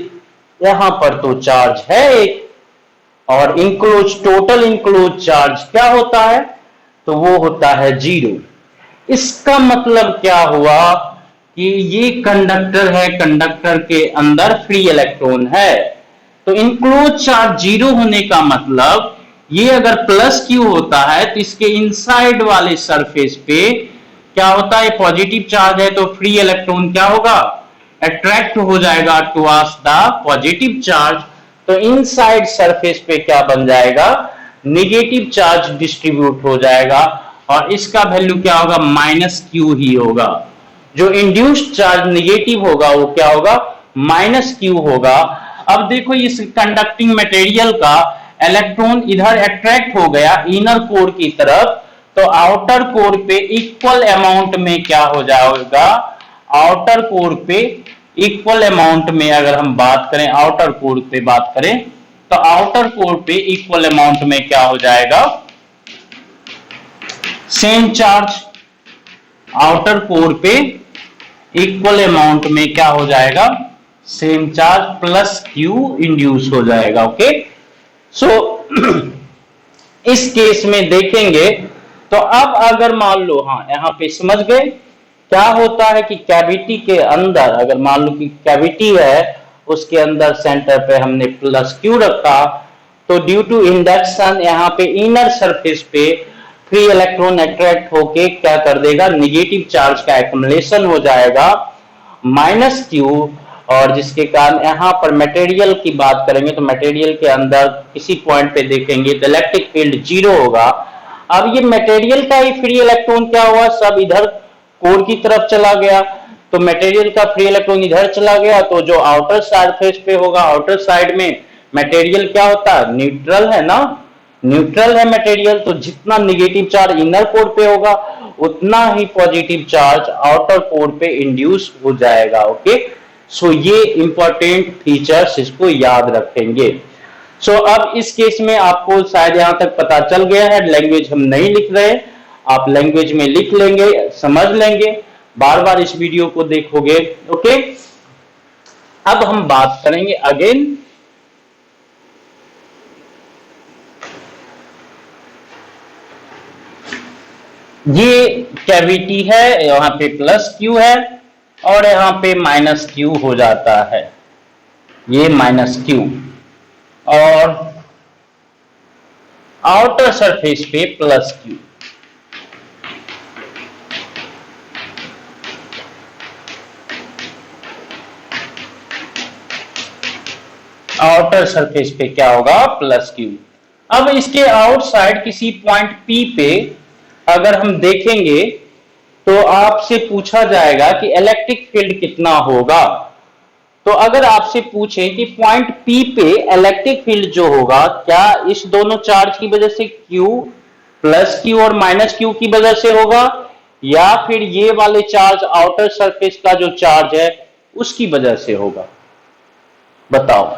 यहां पर तो चार्ज है एक, और इंक्लोज, टोटल इंक्लोज चार्ज क्या होता है, तो वो होता है 0। इसका मतलब क्या हुआ कि ये कंडक्टर है, कंडक्टर के अंदर फ्री इलेक्ट्रॉन है, तो इंक्लोज चार्ज 0 होने का मतलब ये अगर प्लस Q होता है तो इसके इनसाइड वाले सरफेस पे क्या होता है, पॉजिटिव चार्ज है, तो फ्री इलेक्ट्रॉन क्या होगा, अट्रैक्ट हो जाएगा टुवर्ड्स द पॉजिटिव चार्ज। तो इनसाइड सरफेस पे क्या बन जाएगा, नेगेटिव चार्ज डिस्ट्रीब्यूट हो जाएगा, और इसका वैल्यू क्या होगा, -Q ही होगा। जो इंड्यूस्ड चार्ज निगेटिव होगा वो क्या होगा, माइनस क्यू होगा। अब देखो इस कंडक्टिंग मटेरियल का इलेक्ट्रॉन इधर अट्रैक्ट हो गया इनर कोर की तरफ, तो आउटर कोर पे इक्वल अमाउंट में क्या हो जाएगा, आउटर कोर पे इक्वल अमाउंट में, अगर हम बात करें आउटर कोर पे बात करें, तो आउटर कोर पे इक्वल अमाउंट में क्या हो जाएगा, सेम चार्ज आउटर कोर पे इक्वल अमाउंट में क्या हो जाएगा, same charge plus Q induce हो जाएगा। ओके, सो इस केस में देखेंगे तो अब अगर मान लो, हाँ यहां पे समझ गए क्या होता है कि कैविटी के अंदर, अगर मान लो कि कैविटी है उसके अंदर सेंटर पे हमने प्लस क्यू रखा, तो ड्यू टू इंडक्शन यहाँ पे इनर सरफेस पे फ्री इलेक्ट्रॉन अट्रैक्ट होके क्या कर देगा, निगेटिव चार्ज का एक्युमुलेशन हो जाएगा माइनस क्यू, और जिसके कारण यहाँ पर मटेरियल की बात करेंगे तो मटेरियल के अंदर किसी पॉइंट पे देखेंगे तो इलेक्ट्रिक फील्ड जीरो होगा। अब ये मटेरियल का ही फ्री इलेक्ट्रॉन क्या हुआ, सब इधर कोर की तरफ चला गया, तो मटेरियल का फ्री इलेक्ट्रॉन इधर चला गया, तो जो आउटर सरफेस पे होगा, आउटर साइड में मटेरियल क्या होता है, न्यूट्रल है ना, न्यूट्रल है मटेरियल, तो जितना निगेटिव चार्ज इनर कोर पे होगा उतना ही पॉजिटिव चार्ज आउटर कोर पे इंड्यूस हो जाएगा। ओके, सो ये इंपॉर्टेंट फीचर्स, इसको याद रखेंगे। सो अब इस केस में आपको शायद यहां तक पता चल गया है, लैंग्वेज हम नहीं लिख रहे, आप लैंग्वेज में लिख लेंगे, समझ लेंगे, बार बार इस वीडियो को देखोगे। ओके, अब हम बात करेंगे अगेन ये कैविटी है, यहां पे प्लस क्यू है और यहां पे माइनस क्यू हो जाता है, ये माइनस क्यू, और आउटर सरफेस पे प्लस क्यू। आउटर सरफेस पे क्या होगा, प्लस क्यू। अब इसके आउटसाइड किसी पॉइंट पी पे अगर हम देखेंगे तो आपसे पूछा जाएगा कि इलेक्ट्रिक फील्ड कितना होगा। तो अगर आपसे पूछें कि पॉइंट पी पे इलेक्ट्रिक फील्ड जो होगा, क्या इस दोनों चार्ज की वजह से क्यू, प्लस क्यू और माइनस क्यू की वजह से होगा, या फिर ये वाले चार्ज आउटर सरफेस का जो चार्ज है उसकी वजह से होगा, बताओ।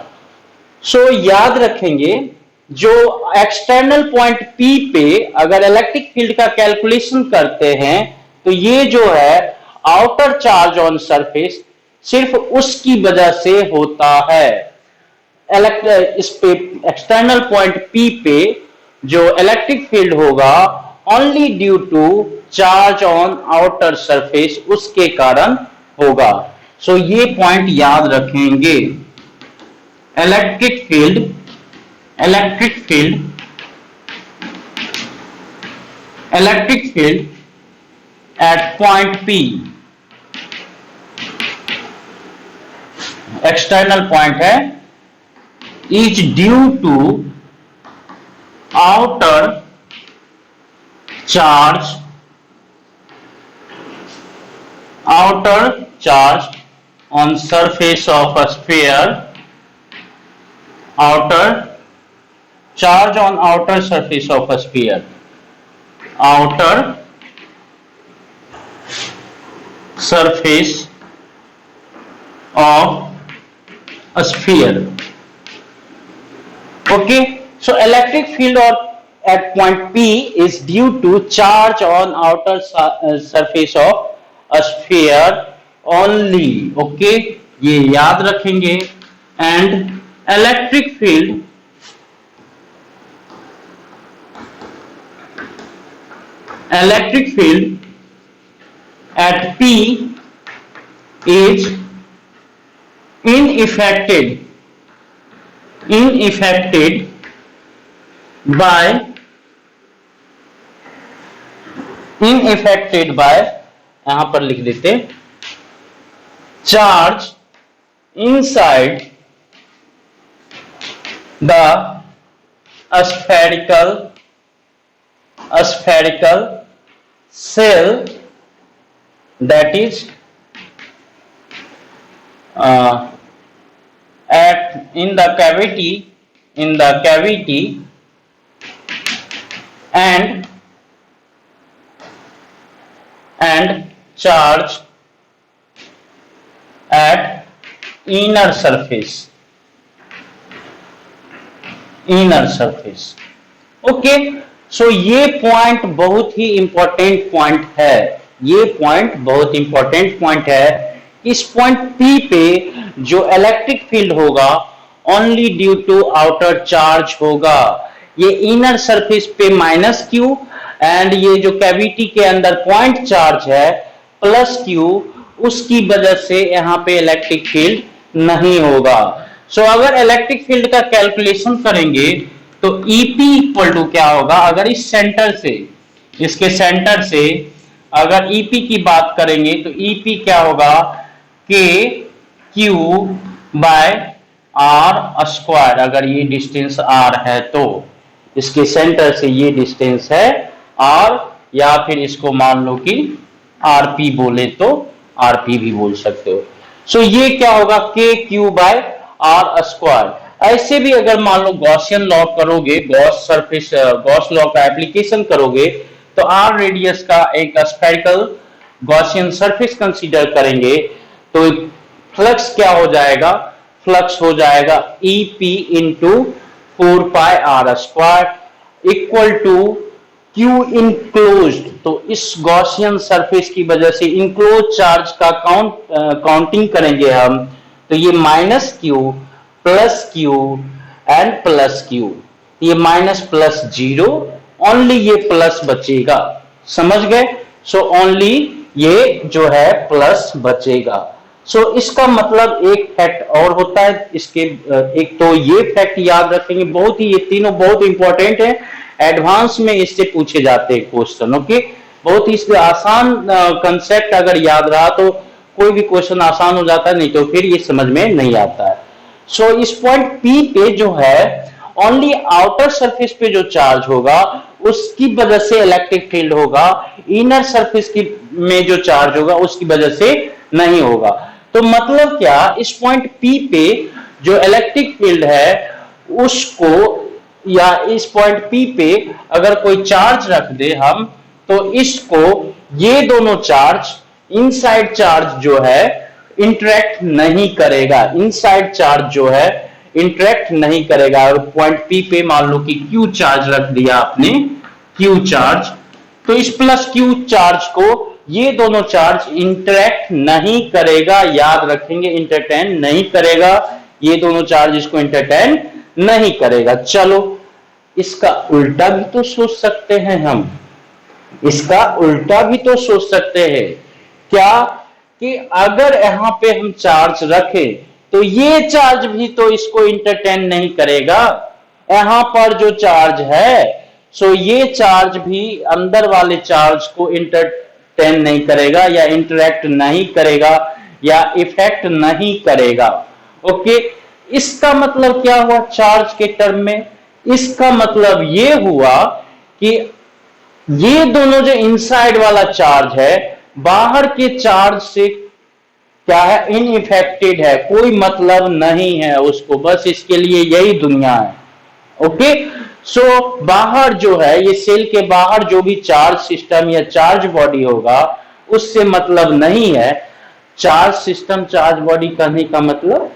सो याद रखेंगे जो एक्सटर्नल पॉइंट पी पे अगर इलेक्ट्रिक फील्ड का कैलकुलेशन करते हैं तो ये जो है आउटर चार्ज ऑन सरफेस सिर्फ उसकी वजह से होता है। इस पे एक्सटर्नल पॉइंट पी पे जो इलेक्ट्रिक फील्ड होगा only due to charge on outer surface, उसके कारण होगा। सो ये पॉइंट याद रखेंगे, electric field at point P, external point है, is due to outer charge on surface of a sphere, outer charge on outer surface of a sphere, outer surface of a sphere. Okay, so electric field or at point P is due to charge on outer surface of a sphere only. Okay, ये याद रखेंगे। and electric field at P is unaffected by यहां पर लिख देते charge inside the spherical cell, that is at in the cavity and charge at inner surface okay. So ये point बहुत ही important point है, ये पॉइंट बहुत इंपॉर्टेंट पॉइंट है। इस पॉइंट P पे जो इलेक्ट्रिक फील्ड होगा only due to outer charge होगा। ये इनर सरफेस पे -q एंड ये जो कैविटी के अंदर पॉइंट चार्ज है +q, उसकी वजह से यहाँ पे इलेक्ट्रिक फील्ड नहीं होगा। सो अगर इलेक्ट्रिक फील्ड का कैलकुलेशन करेंगे तो EP इक्वल टू क्या होगा, अगर इस सेंटर से, इसके सेंटर से अगर EP की बात करेंगे तो EP क्या होगा, KQ बाय R स्क्वायर। अगर ये डिस्टेंस R है तो इसके सेंटर से ये डिस्टेंस है R, या फिर इसको मान लो कि RP बोले तो RP भी बोल सकते हो। सो ये क्या होगा, KQ बाय R स्क्वायर। ऐसे भी अगर मान लो गॉसियन लॉ करोगे, गॉस लॉ का एप्लीकेशन करोगे तो R रेडियस का एक स्फेरिकल गॉसियन सरफेस कंसीडर करेंगे तो फ्लक्स क्या हो जाएगा, फ्लक्स हो जाएगा EP into 4 pi R square equal to Q enclosed. तो इस गॉसियन सरफेस की वजह से इनक्लोज चार्ज का काउंटिंग करेंगे हम, तो ये -q plus q and plus q, ये माइनस प्लस 0, ओनली ये प्लस बचेगा, समझ गए। सो ओनली ये जो है प्लस बचेगा। सो इसका मतलब एक फैक्ट और होता है इसके, एक तो ये फैक्ट याद रखेंगे, बहुत ही, ये तीनों बहुत इंपॉर्टेंट है, एडवांस में इससे पूछे जाते हैं क्वेश्चन। ओके, बहुत ही आसान कंसेप्ट अगर याद रहा तो कोई भी क्वेश्चन आसान हो जाता है, नहीं तो फिर ये समझ में नहीं आता है। सो इस पॉइंट P पे जो है ओनली आउटर सरफेस पे जो चार्ज होगा उसकी वजह से इलेक्ट्रिक फील्ड होगा, इनर सरफेस की में जो चार्ज होगा उसकी वजह से नहीं होगा। तो मतलब क्या, इस पॉइंट P पे जो इलेक्ट्रिक फील्ड है उसको, या इस पॉइंट P पे अगर कोई चार्ज रख दे हम, तो इसको ये दोनों चार्ज, इनसाइड चार्ज जो है इंटरेक्ट नहीं करेगा, इनसाइड चार्ज जो है इंटरेक्ट नहीं करेगा। और पॉइंट P पे मान लो कि Q चार्ज रख दिया आपने, Q चार्ज, तो इस प्लस Q चार्ज को ये दोनों चार्ज इंटरेक्ट नहीं करेगा, याद रखेंगे, इंटरटेन नहीं करेगा, ये दोनों चार्ज इसको इंटरटेन नहीं करेगा। चलो इसका उल्टा भी तो सोच सकते हैं हम, इसका उल्टा भी तो सोच सकते हैं क्या, कि अगर यहां पे हम चार्ज रखें तो ये चार्ज भी तो इसको इंटरटेन नहीं करेगा, यहां पर जो चार्ज है, सो ये चार्ज भी अंदर वाले चार्ज को इंटरटेन नहीं करेगा, या इंटरेक्ट नहीं करेगा, या इफेक्ट नहीं करेगा। ओके, इसका मतलब क्या हुआ चार्ज के टर्म में, इसका मतलब ये हुआ कि ये दोनों जो इनसाइड वाला चार्ज है बाहर के चार्ज से क्या है, इनइफेक्टेड है, कोई मतलब नहीं है उसको, बस इसके लिए यही दुनिया है। ओके, सो बाहर जो है, ये सेल के बाहर जो भी चार्ज सिस्टम या चार्ज बॉडी होगा उससे मतलब नहीं है। चार्ज सिस्टम, चार्ज बॉडी कहने का मतलब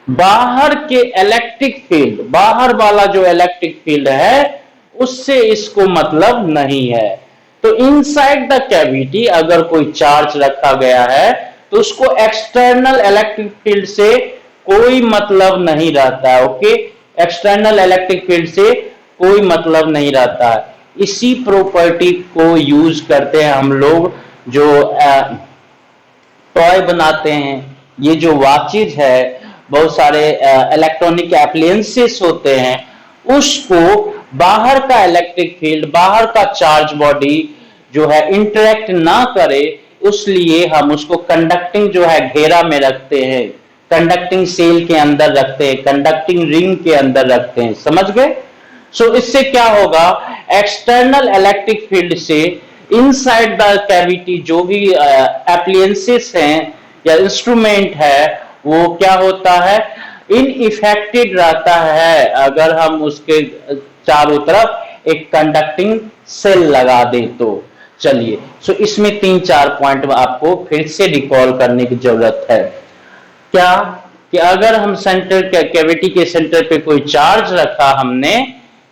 बाहर के इलेक्ट्रिक फील्ड, बाहर वाला जो इलेक्ट्रिक फील्ड है उससे इसको मतलब नहीं है। तो इनसाइड द कैविटी अगर कोई चार्ज रखा गया है तो उसको एक्सटर्नल इलेक्ट्रिक फील्ड से कोई मतलब नहीं रहता है। ओके, एक्सटर्नल इलेक्ट्रिक फील्ड से कोई मतलब नहीं रहता है। इसी प्रॉपर्टी को यूज करते हैं हम लोग जो टॉय बनाते हैं, ये जो वॉचेज है, बहुत सारे इलेक्ट्रॉनिक एप्लायंसेस होते हैं, उसको बाहर का इलेक्ट्रिक फील्ड, बाहर का चार्ज बॉडी जो है इंटरेक्ट ना करे, इसलिए हम उसको कंडक्टिंग जो है घेरा में रखते हैं, कंडक्टिंग सेल के अंदर रखते हैं, कंडक्टिंग रिंग के अंदर रखते हैं, समझ गए। सो इससे क्या होगा, एक्सटर्नल इलेक्ट्रिक फील्ड से इनसाइड द कैविटी जो भी एप्लायंसेस हैं या इंस्ट्रूमेंट है वो क्या होता है, इनइफेक्टेड रहता है अगर हम उसके चारों तरफ एक कंडक्टिंग सेल लगा दे तो। चलिए, सो इसमें 3-4 पॉइंट आपको फिर से रिकॉल करने की जरूरत है। क्या कि अगर हम सेंटर कैविटी के सेंटर पे कोई चार्ज रखा हमने,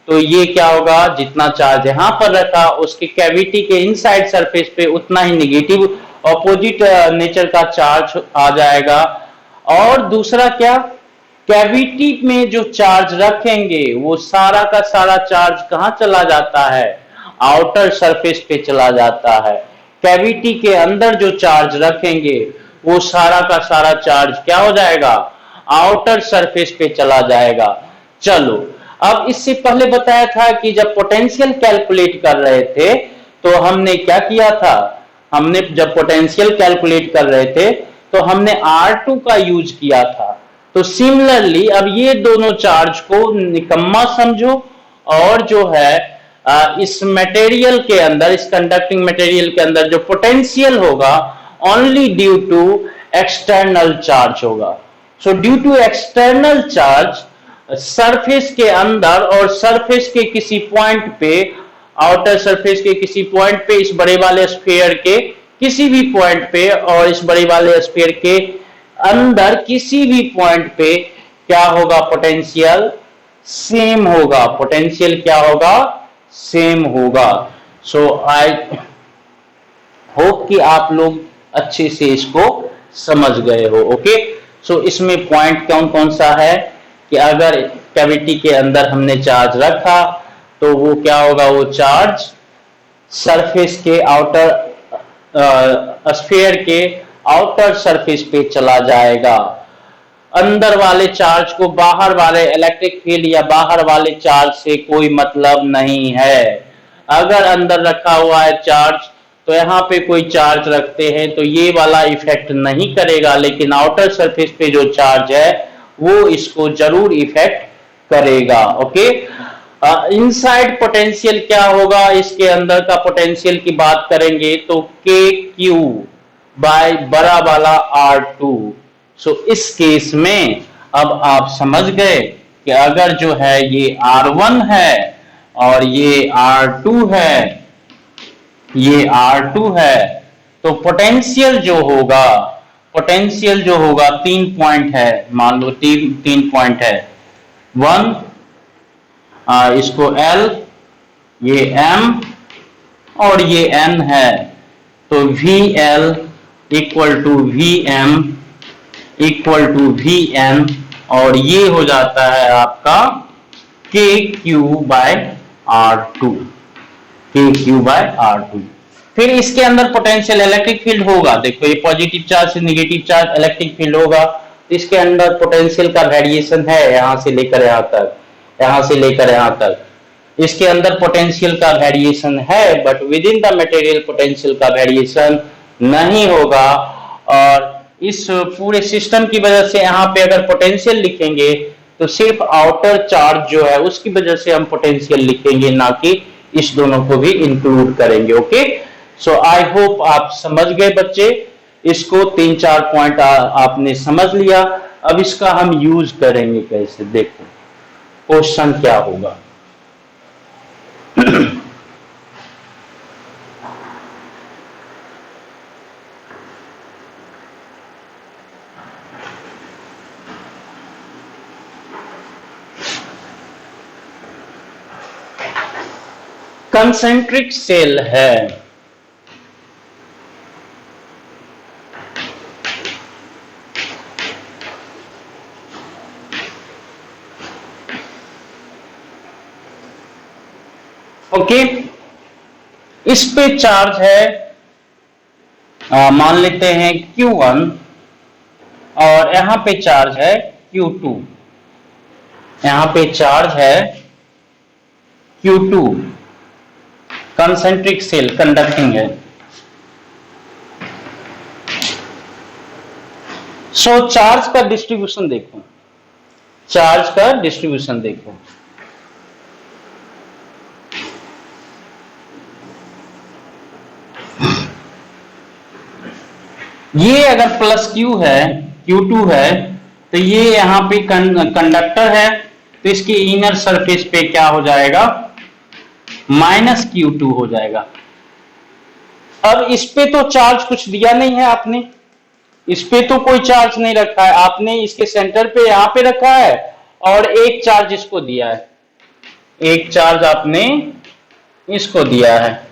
तो ये क्या होगा, जितना चार्ज यहां पर रखा उसके कैविटी के इनसाइड सरफेस पे उतना ही नेगेटिव ऑपोजिट नेचर का चार्ज आ जाएगा। और दूसरा क्या, कैविटी में जो चार्ज रखेंगे वो सारा का सारा चार्ज कहां चला जाता है, आउटर सरफेस पे चला जाता है। कैविटी के अंदर जो चार्ज रखेंगे वो सारा का सारा चार्ज क्या हो जाएगा, आउटर सरफेस पे चला जाएगा। चलो, अब इससे पहले बताया था कि जब पोटेंशियल कैलकुलेट कर रहे थे तो हमने क्या किया था, हमने जब पोटेंशियल कैलकुलेट कर रहे थे तो हमने R2 का यूज किया था। तो सिमिलरली अब ये दोनों चार्ज को निकम्मा समझो, और जो है इस मटेरियल के अंदर, इस कंडक्टिंग मटेरियल के अंदर जो पोटेंशियल होगा only due to external charge होगा। So due to external charge surface के अंदर और सरफेस के किसी पॉइंट पे, आउटर सरफेस के किसी पॉइंट पे, इस बड़े वाले स्फीयर के किसी भी पॉइंट पे और इस बड़े वाले स्फीयर के अंदर किसी भी पॉइंट पे क्या होगा, पोटेंशियल सेम होगा। पोटेंशियल क्या होगा, सेम होगा। सो आई होप कि आप लोग अच्छे से इसको समझ गए हो। ओके, सो इसमें पॉइंट कौन कौन सा है कि अगर कैविटी के अंदर हमने चार्ज रखा तो वो क्या होगा, वो चार्ज सरफेस के आउटर स्फीयर के आउटर सरफेस पे चला जाएगा। अंदर वाले चार्ज को बाहर वाले इलेक्ट्रिक फील्ड या बाहर वाले चार्ज से कोई मतलब नहीं है। अगर अंदर रखा हुआ है चार्ज तो यहाँ पे कोई चार्ज रखते हैं तो ये वाला इफेक्ट नहीं करेगा, लेकिन आउटर सरफेस पे जो चार्ज है वो इसको जरूर इफेक्ट करेगा। ओके, इनसाइड पोटेंशियल क्या होगा, इसके अंदर का पोटेंशियल की बात करेंगे तो के क्यू बाय बड़ा वाला R2। सो इस केस में अब आप समझ गए कि अगर जो है ये R1 है और ये R2 है, ये R2 है, तो पोटेंशियल जो होगा, पोटेंशियल जो होगा 3 पॉइंट है, मान लो 3 पॉइंट है। 1 इसको L, ये M और ये N है, तो VL equal to VM equal to VN, और ये हो जाता है आपका KQ bye R2, KQ bye R2। फिर इसके अंदर पोटेंशियल इलेक्ट्रिक फील्ड होगा, देखो ये पॉजिटिव चार्ज से नेगेटिव चार्ज इलेक्ट्रिक फील्ड होगा, इसके अंदर पोटेंशियल का वेरिएशन है यहां से लेकर यहां तक, यहां से लेकर यहां तक, इसके अंदर पोटेंशियल का वेरिएशन है, but with in the material potential का वेरिएशन नहीं होगा। और इस पूरे सिस्टम की वजह से यहाँ पे अगर पोटेंशियल लिखेंगे तो सिर्फ आउटर चार्ज जो है उसकी वजह से हम पोटेंशियल लिखेंगे, ना कि इस दोनों को भी इंक्लूड करेंगे। ओके, सो आई होप आप समझ गए बच्चे, इसको 3-4 पॉइंट आपने समझ लिया। अब इसका हम यूज करेंगे कैसे, देखो क्वेश्चन क्या होगा। कंसेंट्रिक सेल है, ओके, इस पे चार्ज है मान लेते हैं Q1 और यहां पे चार्ज है Q2, यहां पे चार्ज है Q2, कंसेंट्रिक सेल कंडक्टिंग है। सो चार्ज का डिस्ट्रीब्यूशन देखो, चार्ज का डिस्ट्रीब्यूशन देखो, ये अगर प्लस Q है Q2 है, तो ये यहाँ पे कंडक्टर है, तो इसके इनर सरफेस पे क्या हो जाएगा, -Q2 हो जाएगा। अब इस पे तो चार्ज कुछ दिया नहीं है आपने, इस पे तो कोई चार्ज नहीं रखा है आपने, इसके सेंटर पे यहां पे रखा है और एक चार्ज इसको दिया है, एक चार्ज आपने इसको दिया है,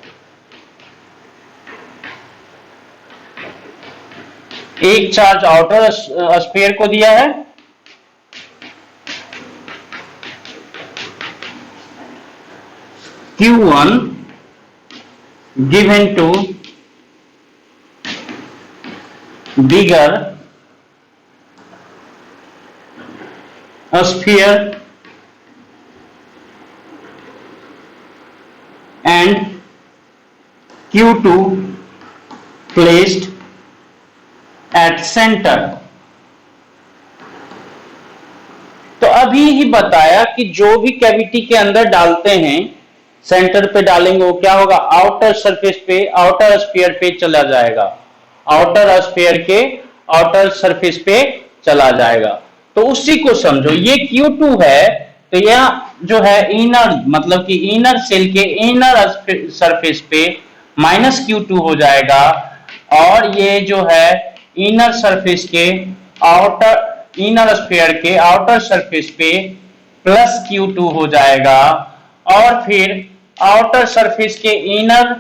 एक चार्ज आउटर स्फीयर को दिया है, Q1 given to bigger sphere and Q2 placed at center। तो अभी ही बताया कि जो भी कैविटी के अंदर डालते हैं, सेंटर पे डालेंगे, वो क्या होगा, आउटर सरफेस पे, आउटर स्फीयर पे चला जाएगा, आउटर स्फीयर के आउटर सरफेस पे चला जाएगा। तो उसी को समझो, ये Q2 है, तो यह जो है इनर, मतलब कि इनर सेल के इनर सरफेस पे -Q2 हो जाएगा, और ये जो है इनर सरफेस के आउटर, इनर स्फीयर के आउटर सरफेस पे +Q2 हो जाएगा, और फिर आउटर सरफेस के इनर,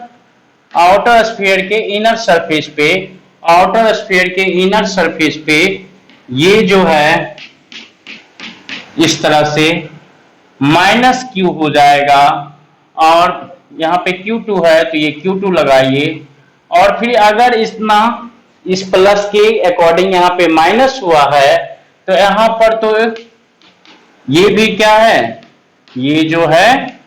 आउटर स्फीयर के इनर सरफेस पे, आउटर स्फीयर के इनर सरफेस पे ये जो है इस तरह से -Q हो जाएगा, और यहाँ पे Q2 है तो ये Q2 लगाइए, और फिर अगर इस प्लस के अकॉर्डिंग यहाँ पे माइनस हुआ है, तो यहाँ पर तो ये भी क्या है, ये जो है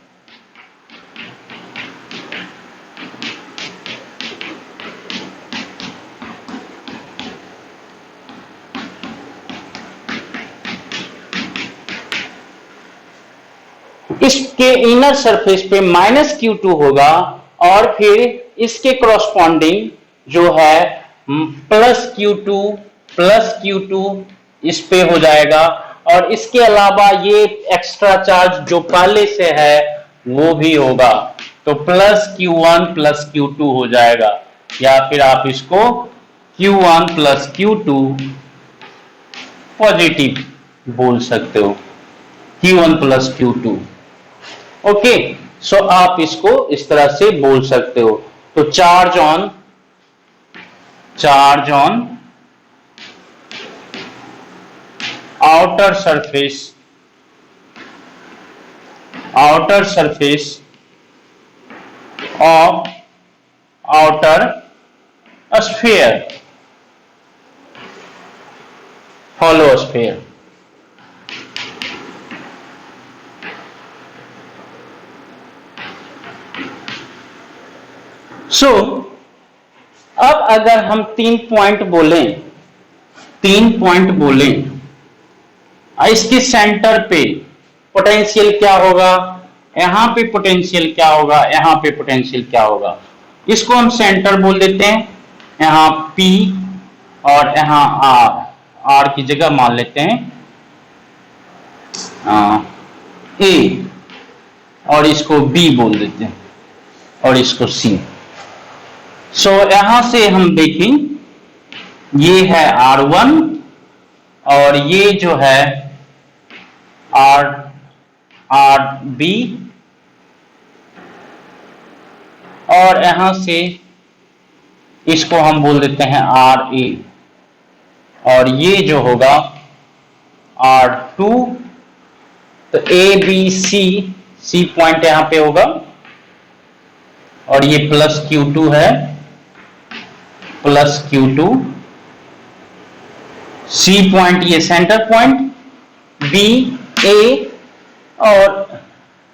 इसके इनर सरफेस पे -Q2 होगा, और फिर इसके कॉरस्पॉन्डिंग जो है +Q2 इस पे हो जाएगा, और इसके अलावा ये एक्स्ट्रा चार्ज जो पहले से है वो भी होगा, तो +Q1 +Q2 हो जाएगा, या फिर आप इसको Q1 +Q2 पॉजिटिव बोल सकते हो, Q1 +Q2। ओके, सो आप इसको इस तरह से बोल सकते हो। तो charge on outer surface of outer sphere, hollow sphere। सो अब अगर हम 3 पॉइंट बोलें, इसके सेंटर पे पोटेंशियल क्या होगा, यहां पे पोटेंशियल क्या होगा, यहां पे पोटेंशियल क्या होगा, इसको हम सेंटर बोल देते हैं, यहां P और यहां R की जगह मान लेते हैं A, और इसको B बोल देते हैं, और इसको C। सो यहां से हम देखें, ये है R1 और ये जो है RB, और यहां से इसको हम बोल देते हैं RA, और ये जो होगा R2, तो C पॉइंट यहां पे होगा, और ये +Q2 है, +Q2, C पॉइंट ये सेंटर पॉइंट, B, A, और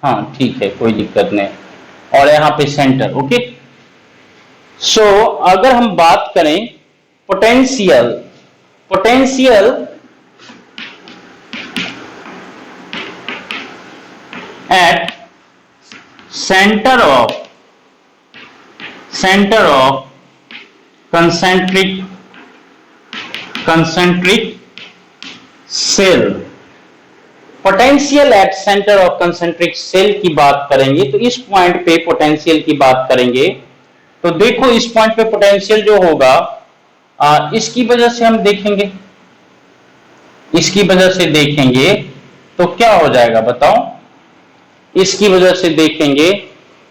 हाँ ठीक है, कोई दिक्कत नहीं, और यहां पे सेंटर। ओके, सो अगर हम बात करें potential at centre of concentric concentric cell, potential at centre of concentric shell की बात करेंगे तो इस पॉइंट पे पोटेंशियल की बात करेंगे। तो देखो इस पॉइंट पे पोटेंशियल जो होगा इसकी वजह से हम देखेंगे, इसकी वजह से देखेंगे तो क्या हो जाएगा बताओ। इसकी वजह से देखेंगे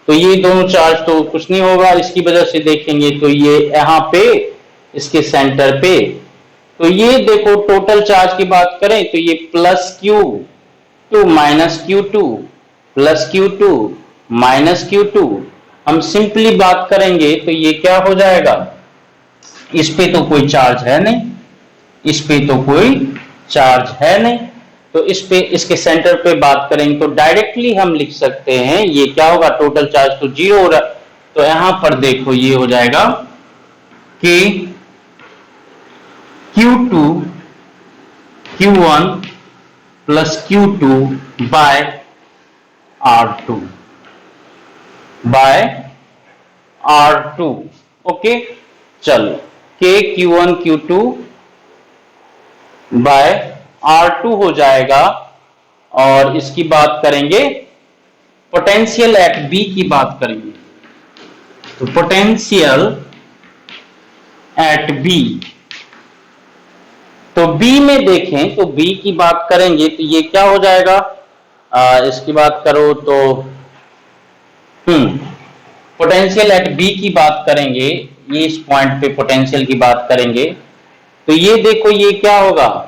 तो ये दोनों चार्ज तो कुछ नहीं होगा, इसकी वजह से देखेंगे तो ये यहां पे इसके सेंटर पे, तो ये देखो टोटल चार्ज की बात करें तो ये plus Q2 minus Q2 plus Q2 minus Q2। हम सिंपली बात करेंगे तो ये क्या हो जाएगा, इस पे तो कोई चार्ज है नहीं, इस पे तो कोई चार्ज है नहीं, तो इस पे इसके सेंटर पे बात करेंगे तो डायरेक्टली हम लिख सकते हैं ये क्या होगा, टोटल चार्ज तो 0 हो रहा है, तो यहां पर देखो ये हो जाएगा कि Q2 Q1 plus Q2 by R2 okay. चलो K Q1 Q2 by R2 हो जाएगा। और इसकी बात करेंगे पोटेंशियल एट B की बात करेंगे, तो पोटेंशियल एट B, तो B में देखें तो B की बात करेंगे तो ये क्या हो जाएगा, इसकी बात करो तो पोटेंशियल एट B की बात करेंगे, ये इस पॉइंट पे पोटेंशियल की बात करेंगे तो ये देखो ये क्या होगा,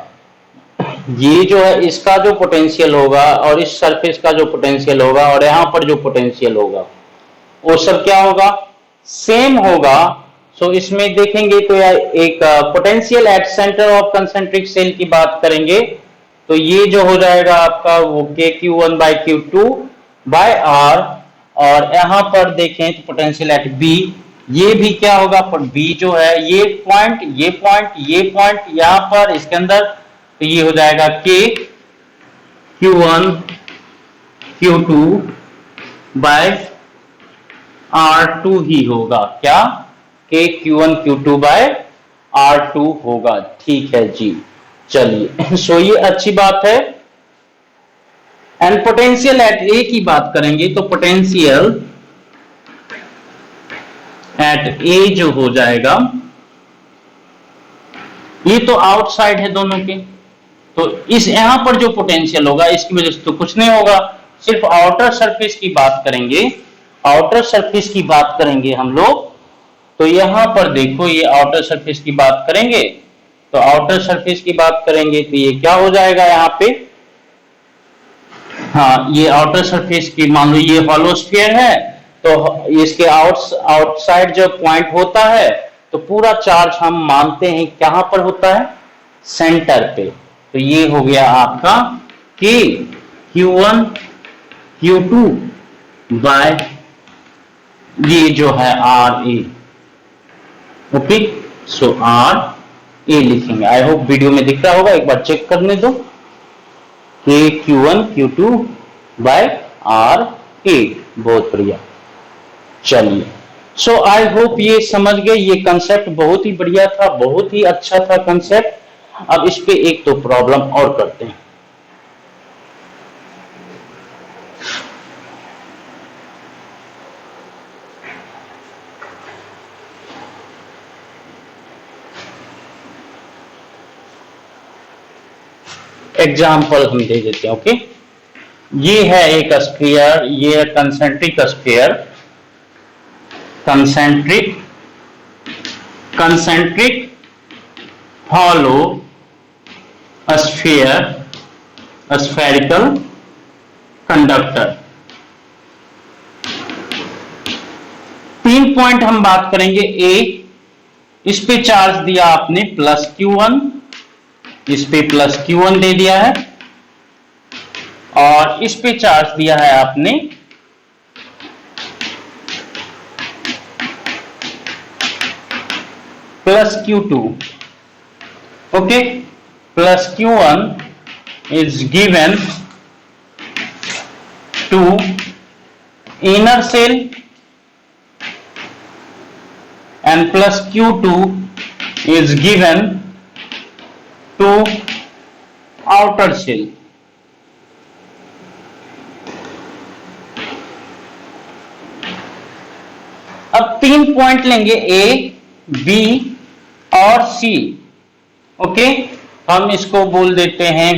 ये जो है इसका जो पोटेंशियल होगा और इस सरफेस का जो पोटेंशियल होगा और यहां पर जो पोटेंशियल होगा वो सब क्या होगा, सेम होगा। सो इसमें देखेंगे तो एक potential at centre of concentric shell की बात करेंगे तो ये जो हो जाएगा आपका वो KQ1 bye Q2 bye R, और यहां पर देखें तो पोटेंशियल एट B, ये भी क्या होगा, पर B जो है ये पॉइंट ये पॉइंट ये पॉइंट यहां पर इसके अंदर, तो ये हो जाएगा KQ1 Q2 बाय R2 ही होगा, क्या KQ1 Q2 बाय R2 होगा। ठीक है जी, चलिए सो ये अच्छी बात है। एंड पोटेंशियल एट A की बात करेंगे तो पोटेंशियल एट A जो हो जाएगा, ये तो आउटसाइड है दोनों के, तो इस यहां पर जो पोटेंशियल होगा इसकी वजह से तो कुछ नहीं होगा, सिर्फ आउटर सरफेस की बात करेंगे, आउटर सरफेस की बात करेंगे हम लोग। तो यहां पर देखो ये आउटर सरफेस की बात करेंगे तो आउटर सरफेस की बात करेंगे तो ये क्या हो जाएगा यहाँ पे, हाँ ये आउटर सरफेस की, मान लो ये हॉलो स्फीयर है तो इसके आउटसाइड जो पॉइंट होता है तो पूरा चार्ज हम मानते हैं कहां पर होता है, सेंटर पे। तो ये हो गया आपका कि Q1 Q2 बाय ये जो है RA, ओके। सो RA लिखेंगे, आई होप वीडियो में दिख रहा होगा, एक बार चेक करने दो कि Q1 Q2 बाय RA, बहुत बढ़िया। चलिए सो आई होप ये समझ गए, ये कंसेप्ट बहुत ही बढ़िया था, बहुत ही अच्छा था कंसेप्ट। अब इस पे एक तो प्रॉब्लम और करते हैं। एग्जाम्पल हम दे देते हैं, ओके। ये है एक स्फीयर, ये है concentric sphere, concentric hollow sphere, spherical conductor. 3 point हम बात करेंगे। ए, इस पे चार्ज दिया आपने प्लस Q1, इस पे प्लस Q1 दे दिया है, और इस पे चार्ज दिया है आपने plus Q2, okay. Plus Q1 is given to inner cell and plus Q2 is given to outer shell. अब 3 पॉइंट लेंगे ए, बी और सी। ओके, हम इसको बोल देते हैं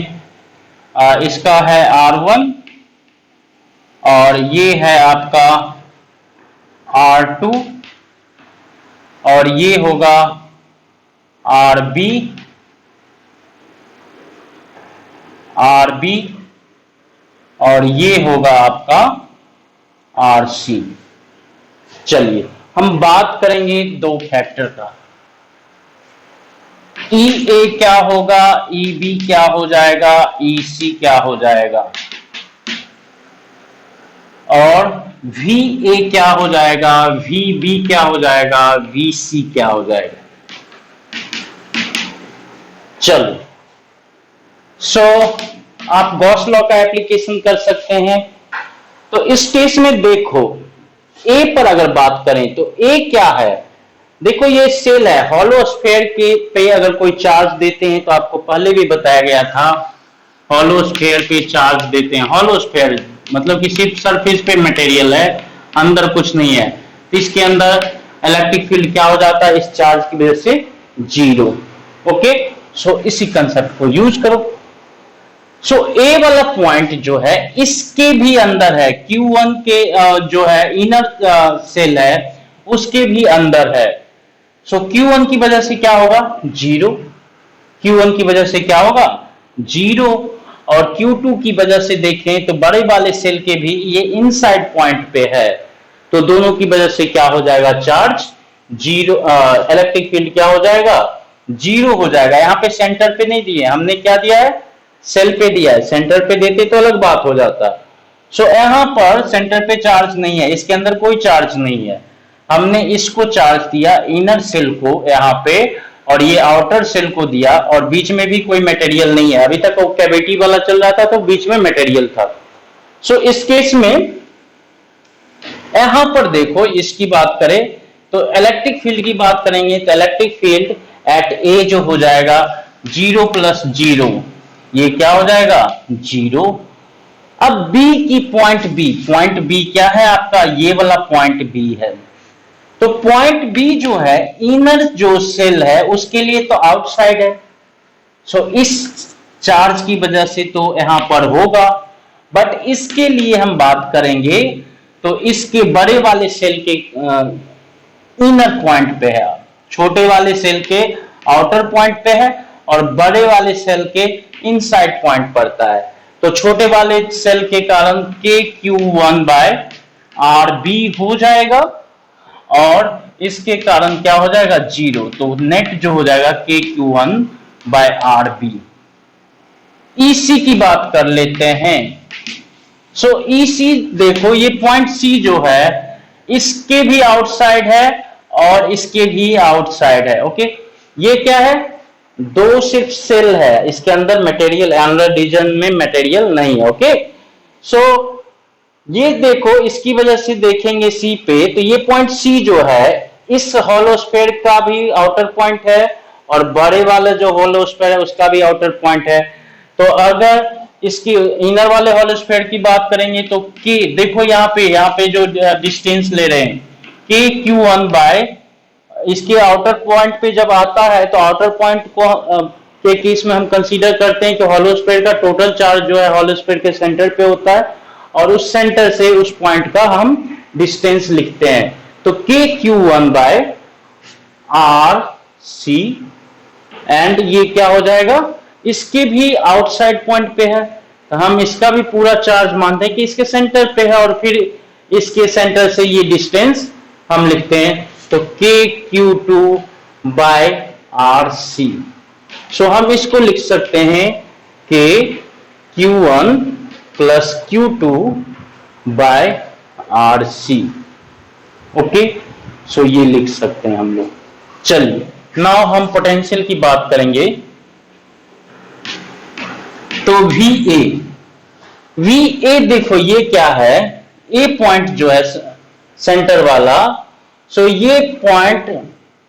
इसका है R1 और ये है आपका R2 और ये होगा RB, RB और ये होगा आपका RC। चलिए हम बात करेंगे दो फैक्टर का। EA क्या होगा, EB क्या हो जाएगा, EC क्या हो जाएगा और VA क्या हो जाएगा, VB क्या हो जाएगा, VC क्या हो जाएगा। चलो आप गॉस लॉ का एप्लीकेशन कर सकते हैं। तो इस केस में देखो ए पर अगर बात करें तो ए क्या है, देखो ये सेल है, हॉलो स्फीयर के पे अगर कोई चार्ज देते हैं तो आपको पहले भी बताया गया था, हॉलो स्फीयर पे चार्ज देते हैं। हॉलो स्फीयर मतलब कि सिर्फ सरफेस पे मटेरियल है, अंदर कुछ नहीं है, तो इसके अंदर इलेक्ट्रिक फील्ड क्या हो जाता है इस चार्ज की वजह से, जीरो। ओके, सो इसी कंसेप्ट को यूज करो। सो ए वाला पॉइंट जो है इसके भी अंदर है, Q1 के जो है इनर सेल है उसके भी अंदर है। सो Q1 की वजह से क्या होगा, जीरो। Q1 की वजह से क्या होगा, जीरो। और Q2 की वजह से देखें तो बड़े वाले सेल के भी ये इनसाइड पॉइंट पे है, तो दोनों की वजह से क्या हो जाएगा, चार्ज जीरो, इलेक्ट्रिक फील्ड क्या हो जाएगा, जीरो हो जाएगा। यहाँ पे सेंटर पे नहीं दिए, हमने क्या दिया है, सेल पे दिया है, सेंटर पे देते तो अलग बात हो जाता। सो यहाँ पर सेंटर पे चार्ज नहीं है, इसके अंदर कोई चार्ज नहीं है, हमने इसको चार्ज दिया इनर सेल को यहाँ पे और ये आउटर सेल को दिया और बीच में भी कोई मटेरियल नहीं है। अभी तक वो कैविटी वाला चल रहा था तो बीच में मटेरियल था। सो इस केस में यहां पर देखो इसकी बात करें तो इलेक्ट्रिक फील्ड की बात करेंगे तो इलेक्ट्रिक फील्ड एट ए जो हो जाएगा जीरो प्लस जीरो, ये क्या हो जाएगा, जीरो। अब बी की पॉइंट बी क्या है आपका, ये वाला पॉइंट बी है। तो पॉइंट बी जो है इनर जो सेल है उसके लिए तो आउटसाइड है, सो इस चार्ज की वजह से तो यहां पर होगा। बट इसके लिए हम बात करेंगे तो इसके बड़े वाले सेल के इनर पॉइंट पे है, छोटे वाले सेल के आउटर पॉइंट पे है और बड़े वाले सेल के इनसाइड पॉइंट पड़ता है। तो छोटे वाले सेल के कारण KQ1 बाय RB हो जाएगा और इसके कारण क्या हो जाएगा, जीरो। तो नेट जो हो जाएगा KQ1 बाय RB। EC की बात कर लेते हैं। सो EC देखो ये पॉइंट C जो है इसके भी आउटसाइड है और इसके भी आउटसाइड है। ओके, ये क्या है, दो सिर्फ सेल है, इसके अंदर मटेरियल, अंदर रीजन में मटेरियल नहीं है। ओके, सो ये देखो इसकी वजह से देखेंगे C पे तो ये पॉइंट C जो है इस हॉलो स्फीयर का भी आउटर पॉइंट है और बड़े वाले जो हॉलो स्फीयर है उसका भी आउटर पॉइंट है। तो अगर इसकी इनर वाले हॉलो स्फीयर की बात करेंगे तो K देखो यहाँ पे जो डिस्टेंस ले रहे हैं KQ1 बाय इसके आउटर पॉइंट पे जब आता है तो आउटर पॉइंट को के केस में हम कंसीडर करते हैं कि हॉलो स्फीयर का टोटल चार्ज जो है हॉलो स्फीयर के सेंटर पे होता है और उस सेंटर से उस पॉइंट का हम डिस्टेंस लिखते हैं। तो KQ1 बाय RC एंड ये क्या हो जाएगा, इसके भी आउटसाइड पॉइंट पे है तो हम इसका भी पूरा चार्ज मानते हैं कि इसके सेंटर पे है और फिर इसके सेंटर से ये डिस्टेंस हम लिखते हैं तो KQ2 बाय RC। सो हम इसको लिख सकते हैं KQ1 plus Q2 by RC। Okay, so ये लिख सकते हैं हम लोग। चलिए नाउ हम पोटेंशियल की बात करेंगे। तो VA देखो ये क्या है, ए पॉइंट जो है सेंटर वाला, सो ये पॉइंट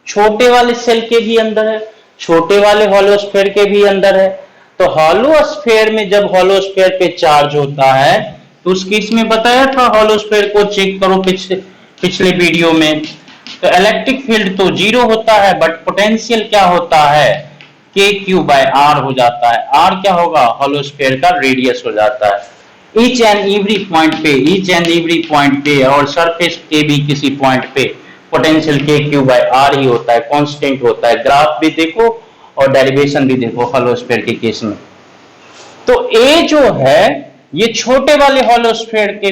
छोटे वाले सेल के भी अंदर है छोटे वाले हॉलोस्फीयर के भी अंदर है। तो हॉलोस्फीयर में जब हॉलोस्फीयर पे चार्ज होता है तो उस केस में बताया था, हॉलोस्फीयर को चेक करो पिछले वीडियो में। तो इलेक्ट्रिक फील्ड तो जीरो होता है, बट पोटेंशियल क्या होता है, के क्यू बाय आर हो जाता है। आर क्या होगा, हॉलोस्फीयर का रेडियस हो जाता है। ईच एंड एवरी पॉइंट पे और सरफेस के भी किसी पॉइंट पे पोटेंशियल के क्यू बाय आर ही होता है, कांस्टेंट होता है। ग्राफ भी देखो और डेरिवेशन भी देखो हॉलोस्फीयर के केस में। तो ए जो है ये छोटे वाले हॉलोस्फीयर के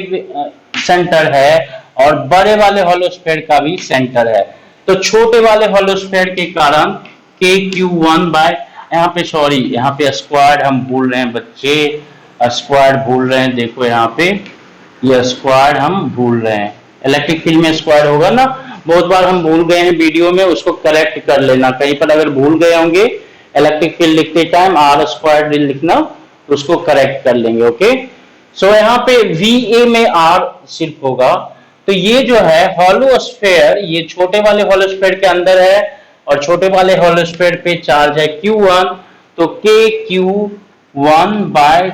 सेंटर है और बड़े वाले हॉलोस्फीयर का भी सेंटर है। तो छोटे वाले हॉलोस्फीयर के कारण के क्यू वन बाय, यहाँ पे सॉरी, यहाँ पे स्क्वायर हम भूल रहे हैं बच्चे, स्क्वायर भूल रहे हैं। देखो यहाँ पे ये स्क्वायर हम भूल रहे हैं, इलेक्ट्रिक फील्ड में स्क्वायर होगा ना, बहुत बार हम भूल गए हैं वीडियो में, उसको करेक्ट कर लेना। कहीं पर अगर भूल गए होंगे इलेक्ट्रिक फील्ड लिखते टाइम आर स्क्वायर लिखना, तो उसको करेक्ट कर लेंगे। ओके, सो यहाँ पे VA में आर सिर्फ होगा। तो ये जो है हॉलोस्फीयर, ये छोटे वाले हॉलोस्फीयर के अंदर है और छोटे वाले हॉलोस्फीयर पे चार्ज है Q1, तो KQ1 बाय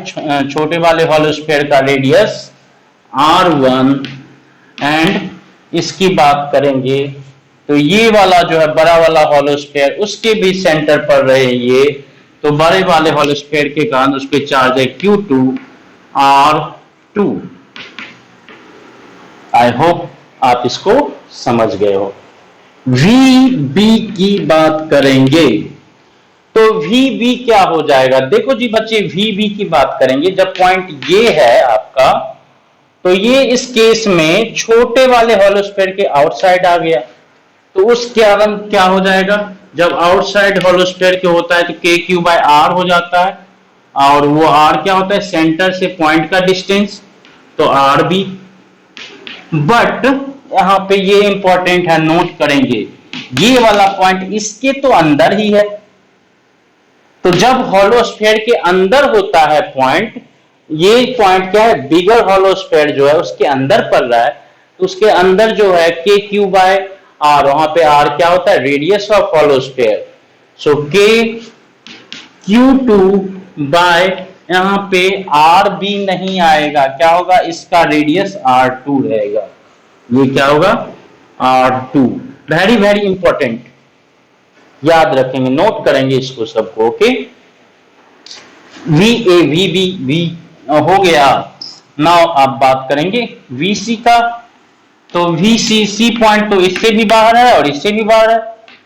छोटे वाले हॉलोस्फीयर का रेडियस R1। एंड इसकी बात करेंगे तो ये वाला जो है बड़ा वाला हॉलोस्फीयर, उसके भी सेंटर पर रहे ये, तो बड़े वाले हॉलोस्फीयर के कारण उस पर चार्ज है Q2 R2। आई होप आप इसको समझ गए हो। VB की बात करेंगे तो VB क्या हो जाएगा, देखो जी बच्चे, VB की बात करेंगे जब पॉइंट ये है आपका, तो ये इस केस में छोटे वाले हॉलोस्फीयर के आउटसाइड आ गया। तो उस कारण क्या हो जाएगा, जब आउटसाइड हॉलोस्फीयर के होता है तो के क्यू बाय आर हो जाता है, और वो आर क्या होता है, सेंटर से पॉइंट का डिस्टेंस, तो आर बी। बट यहां पे ये इंपॉर्टेंट है, नोट करेंगे, ये वाला पॉइंट इसके तो अंदर ही है। तो जब हॉलोस्फीयर के अंदर होता है पॉइंट, ये पॉइंट क्या है, बिगर हॉलोस्फीयर जो है उसके अंदर पड़ रहा है, तो उसके अंदर जो है के क्यू बाय आर, वहां पे आर क्या होता है, रेडियस ऑफ हॉलोस्फीयर। सो के Q2 बाय, यहां पे आर भी नहीं आएगा, क्या होगा, इसका रेडियस R2 रहेगा। ये क्या होगा, R2। वेरी वेरी इंपॉर्टेंट, याद रखेंगे, नोट करेंगे इसको सबको। ओके, VA VB V हो गया। नाउ आप बात करेंगे VC का। तो VCC पॉइंट तो इससे भी बाहर है और इससे भी बाहर है,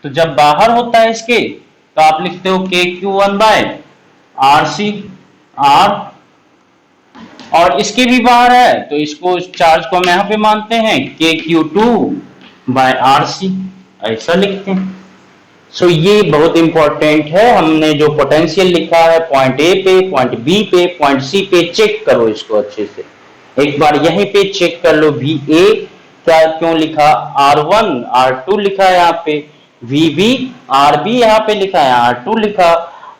तो जब बाहर होता है इसके तो आप लिखते हो KQ1 बाय RC R, और इसके भी बाहर है तो इसको चार्ज को हम यहां पे मानते हैं KQ2 बाय RC, ऐसा लिखते हैं। सो ये बहुत इंपॉर्टेंट है, हमने जो पोटेंशियल लिखा है पॉइंट ए पे, पॉइंट बी पे, पॉइंट सी पे, चेक करो इसको अच्छे से, एक बार यहीं पे चेक कर लो। VA क्या क्यों लिखा, R1 R2 लिखा है यहाँ पे, VB RB यहाँ पे लिखा है, R2 लिखा,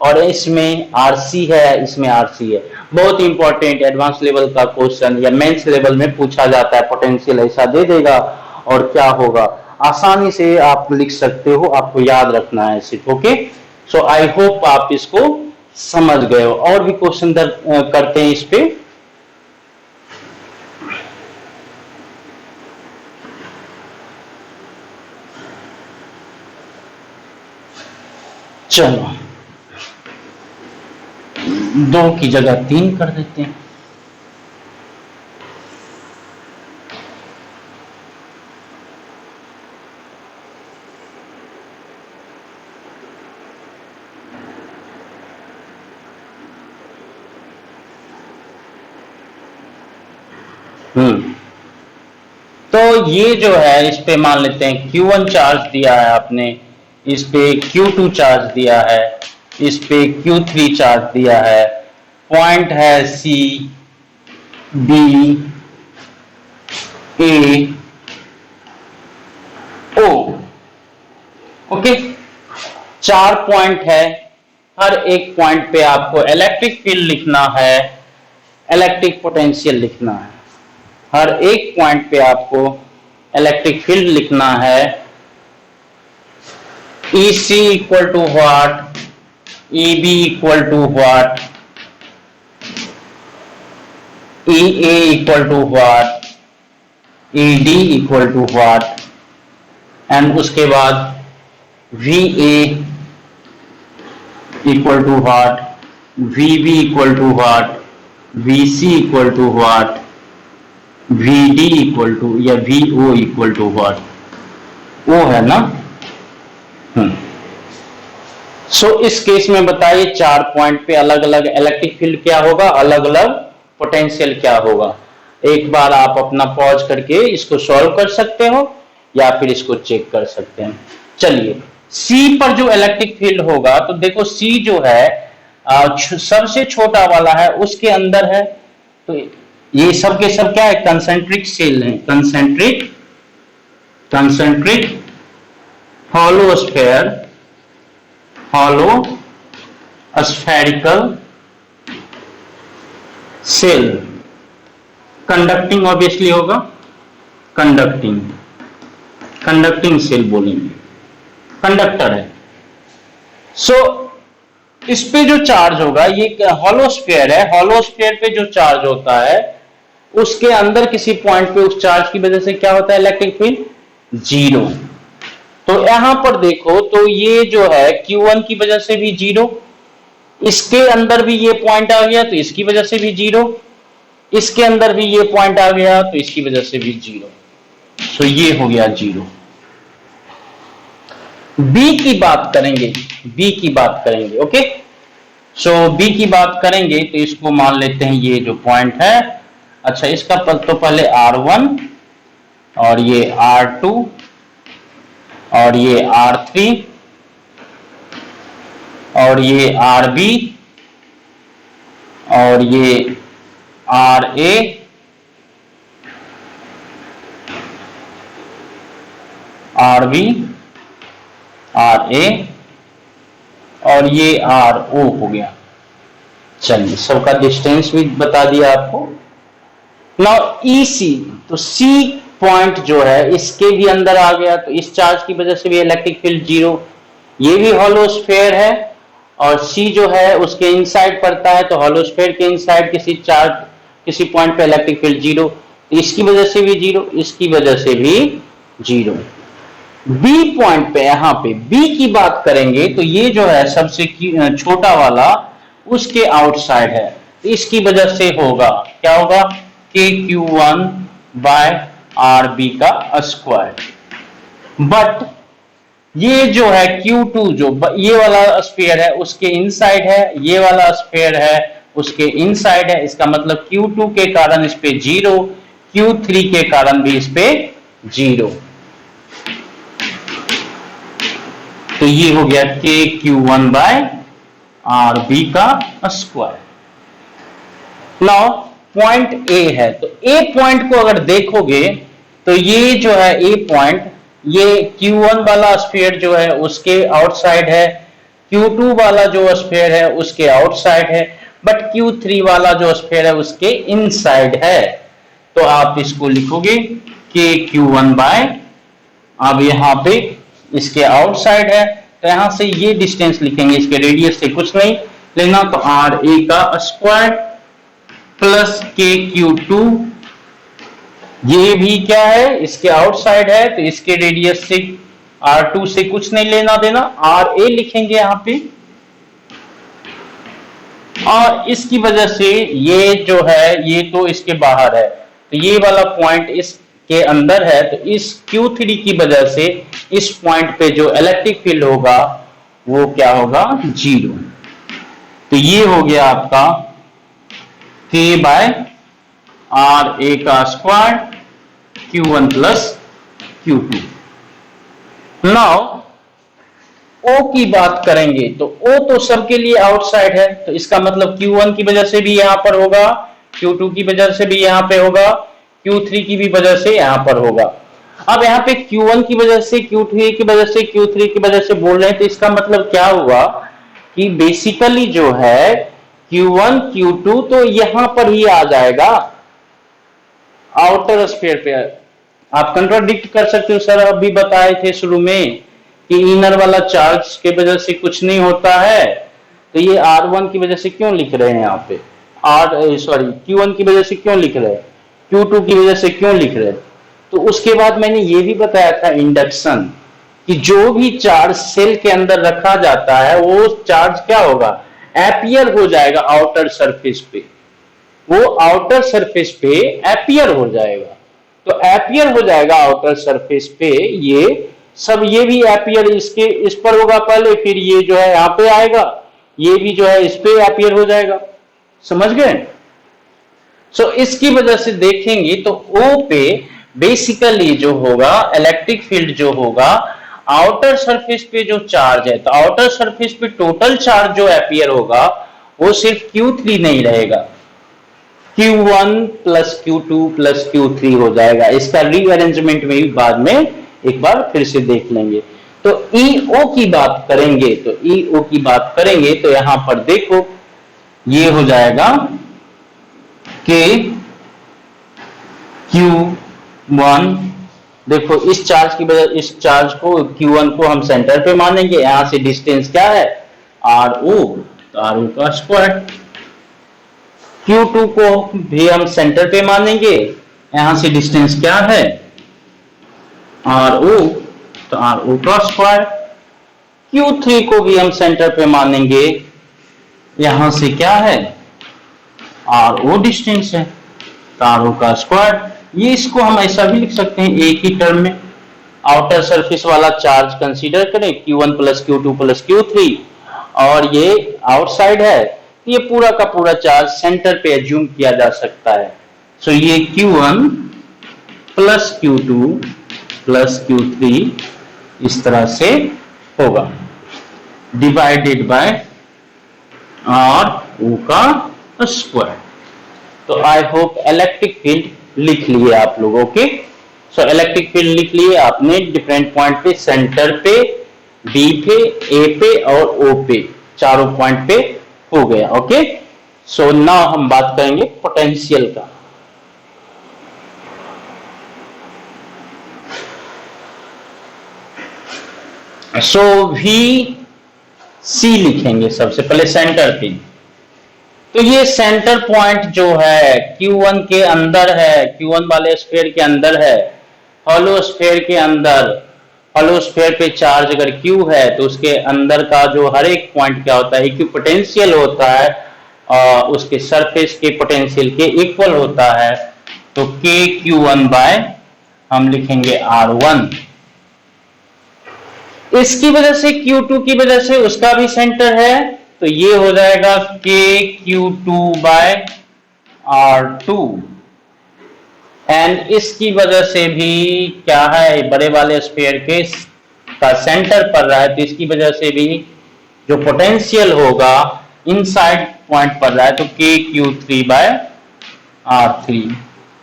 और इसमें RC है, इसमें RC है। बहुत इंपॉर्टेंट एडवांस लेवल का क्वेश्चन या मेंस लेवल में पूछा जाता है, पोटेंशियल ऐसा दे देगा और क्या होगा, आसानी से आप लिख सकते हो, आपको याद रखना है सिर्फ। ओके, सो आई होप आप इसको समझ गए हो। और भी क्वेश्चन करते हैं इस पे। चलो 2 की जगह 3 कर देते हैं। तो ये जो है इस पे मान लेते हैं Q1 चार्ज दिया है आपने, इस पे Q2 चार्ज दिया है, इस पे Q3 चार्ज दिया है, पॉइंट है C B A O। Okay, 4 point है, हर एक पॉइंट पे आपको इलेक्ट्रिक फील्ड लिखना है, इलेक्ट्रिक पोटेंशियल लिखना है, हर एक पॉइंट पे आपको इलेक्ट्रिक फील्ड लिखना है, EC equal to what, EB equal to what, EA equal to what, ED equal to what, and उसके बाद VA equal to what, VB equal to what, VC equal to what, VD equal to या VO equal to what, वो है ना। सो इस case में बताइए 4 point पे अलग अलग इलेक्ट्रिक फील्ड क्या होगा, अलग अलग पोटेंशियल क्या होगा। एक बार आप अपना पॉज करके इसको सॉल्व कर सकते हो या फिर इसको चेक कर सकते हैं। चलिए सी पर जो इलेक्ट्रिक फील्ड होगा, तो देखो सी जो है सबसे छोटा वाला है, उसके अंदर है, तो ये सब के सब क्या है, कंसेंट्रिक सेल है, concentric hollow spherical shell. Conducting obviously होगा, कंडक्टिंग सेल बोलेंगे, कंडक्टर है। सो इस पे जो चार्ज होगा, ये हॉलो स्फीयर है, हॉलो स्फीयर पे जो चार्ज होता है उसके अंदर किसी पॉइंट पे उस चार्ज की वजह से क्या होता है, इलेक्ट्रिक फील्ड 0। तो यहां पर देखो तो ये जो है Q1 की वजह से भी 0, इसके अंदर भी ये पॉइंट आ गया तो इसकी वजह से भी 0, इसके अंदर भी ये पॉइंट आ गया तो इसकी वजह से भी 0। तो ये हो गया 0। बी की बात करेंगे, ओके। सो बी की बात करेंगे तो इसको मान लेते हैं ये जो पॉइंट है, अच्छा इसका तो पहले R1 और ये R2 और ये R3 और ये RB और ये RA RB RA और ये RO हो गया। चलिए सबका डिस्टेंस भी बता दिया आपको। नाउ EC, तो C पॉइंट जो है इसके भी अंदर आ गया, तो इस चार्ज की वजह से भी इलेक्ट्रिक फील्ड 0, ये भी हॉलो स्फीयर है और C जो है उसके इनसाइड पड़ता है, तो हॉलो स्फीयर के इनसाइड किसी पॉइंट पे इलेक्ट्रिक फील्ड 0, तो इसकी वजह से भी 0, इसकी वजह से भी 0। B पॉइंट पे, यहां पे B की बात करेंगे तो ये जो है सबसे छोटा वाला उसके आउटसाइड है, तो इसकी वजह से होगा क्या होगा, KQ1 बाय RB का स्क्वायर। बट ये जो है Q2 जो ये वाला स्फीयर है उसके इनसाइड है, ये वाला स्फीयर है उसके इनसाइड है, इसका मतलब Q2 के कारण इस पे 0, Q3 के कारण भी इस पे 0। तो ये हो गया KQ1 बाय RB का स्क्वायर। नाउ पॉइंट A है, तो A पॉइंट को अगर देखोगे तो ये जो है A पॉइंट, ये Q1 वाला स्फीयर जो है उसके आउटसाइड है, Q2 वाला जो स्फीयर है उसके आउटसाइड है, बट Q3 वाला जो स्फीयर है उसके इनसाइड है। तो आप इसको लिखोगे KQ1 बाय, अब यहां पे इसके आउटसाइड है तो यहां से ये डिस्टेंस लिखेंगे, इसके रेडियस से कुछ नहीं लेना, तो RA का स्क्वायर प्लस KQ2, ये भी क्या है इसके आउटसाइड है तो इसके रेडियस से R2 से कुछ नहीं लेना देना, RA लिखेंगे यहां पे, और इसकी वजह से ये जो है ये तो इसके बाहर है, तो ये वाला पॉइंट इसके अंदर है, तो इस Q3 की वजह से इस पॉइंट पे जो इलेक्ट्रिक फील्ड होगा वो क्या होगा, 0। तो ये हो गया आपका K बाय RA का square Q1 plus Q2। Now O की बात करेंगे तो O तो सबके लिए आउटसाइड है, तो इसका मतलब Q1 की वजह से भी यहां पर होगा, Q2 की वजह से भी यहां पे होगा, Q3 की भी वजह से यहां पर होगा। अब यहाँ पे Q1 की वजह से, Q2 की वजह से, Q3 की वजह से बोल रहे हैं, तो इसका मतलब क्या हुआ कि बेसिकली जो है Q1 Q2 तो यहां पर ही आ जाएगा आउटर स्फीयर पे। आप कंट्राडिक्ट कर सकते हो, सर अभी बताए थे शुरू में कि इनर वाला चार्ज के वजह से कुछ नहीं होता है, तो ये R1 की वजह से क्यों लिख रहे हैं यहाँ पे, Q1 की वजह से क्यों लिख रहे हैं, Q2 की वजह से क्यों लिख रहे हैं। तो उसके बाद मैंने ये भी बताया था इंडक्शन, कि जो भी चार्ज सेल के अंदर रखा जाता है वो चार्ज क्या होगा, एपियर हो जाएगा आउटर सरफेस पे, वो आउटर सरफेस पे एपियर हो जाएगा। तो एपियर हो जाएगा आउटर सरफेस पे, ये सब, ये भी एपियर इसके इस पर होगा पहले, फिर ये जो है यहाँ पे आएगा, ये भी जो है इस पे एपियर हो जाएगा। समझ गए। सो इसकी वजह से देखेंगे तो O पे बेसिकली जो होगा इलेक्ट्रिक फील्ड जो होगा आउटर सरफेस पे जो चार्ज है, तो आउटर सरफेस पे टोटल चार्ज जो एपियर होगा वो सिर्फ Q3 नहीं रहेगा, Q1 plus Q2 plus Q3 हो जाएगा। इसका रीअरेंजमेंट में भी बाद में एक बार फिर से देख लेंगे। तो EO की बात करेंगे, तो EO की बात करेंगे तो यहां पर देखो ये हो जाएगा कि Q1, देखो इस चार्ज की वजह, इस चार्ज को Q1 को हम सेंटर पे मानेंगे, यहां से डिस्टेंस क्या है RO, तो RO का स्क्वायर। Q2 को भी हम सेंटर पे मानेंगे, यहां से डिस्टेंस क्या है RO, तो RO का स्क्वायर। Q3 को भी हम सेंटर पे मानेंगे, यहां से क्या है RO डिस्टेंस है, तो RO का स्क्वायर। ये इसको हम ऐसा भी लिख सकते हैं एक ही टर्म में, आउटर सरफेस वाला चार्ज कंसीडर करें Q1 plus Q2 plus Q3, और ये आउटसाइड है, ये पूरा का पूरा चार्ज सेंटर पे एज्यूम किया जा सकता है। सो ये Q1 plus Q2 plus Q3 इस तरह से होगा, डिवाइडेड बाय RO का स्क्वायर। तो आई होप इलेक्ट्रिक फील्ड लिख लिए आप लोग। ओके, सो इलेक्ट्रिक फील्ड लिख लिए आपने डिफरेंट पॉइंट पे, सेंटर पे, D पे, A पे और O पे, चारों पॉइंट पे हो गया। ओके, सो नाउ हम बात करेंगे पोटेंशियल का। सो VC लिखेंगे सबसे पहले सेंटर पे। तो ये सेंटर पॉइंट जो है Q1 के अंदर है, Q1 वाले स्फीयर के अंदर है, हॉलो स्फीयर के अंदर, हॉलो स्फीयर पे चार्ज अगर Q है तो उसके अंदर का जो हर एक पॉइंट क्या होता है, इक्विपोटेंशियल होता है, उसके सरफेस के पोटेंशियल के इक्वल होता है। तो KQ1 बाय हम लिखेंगे R1। इसकी वजह से Q2 की वजह से उसका भी सेंटर है, तो ये हो जाएगा KQ2 बाय R2। एंड इसकी वजह से भी क्या है, बड़े वाले स्फीयर के का सेंटर पड़ रहा है, तो इसकी वजह से भी जो पोटेंशियल होगा इनसाइड पॉइंट पड़ रहा है, तो KQ3 बाय R3।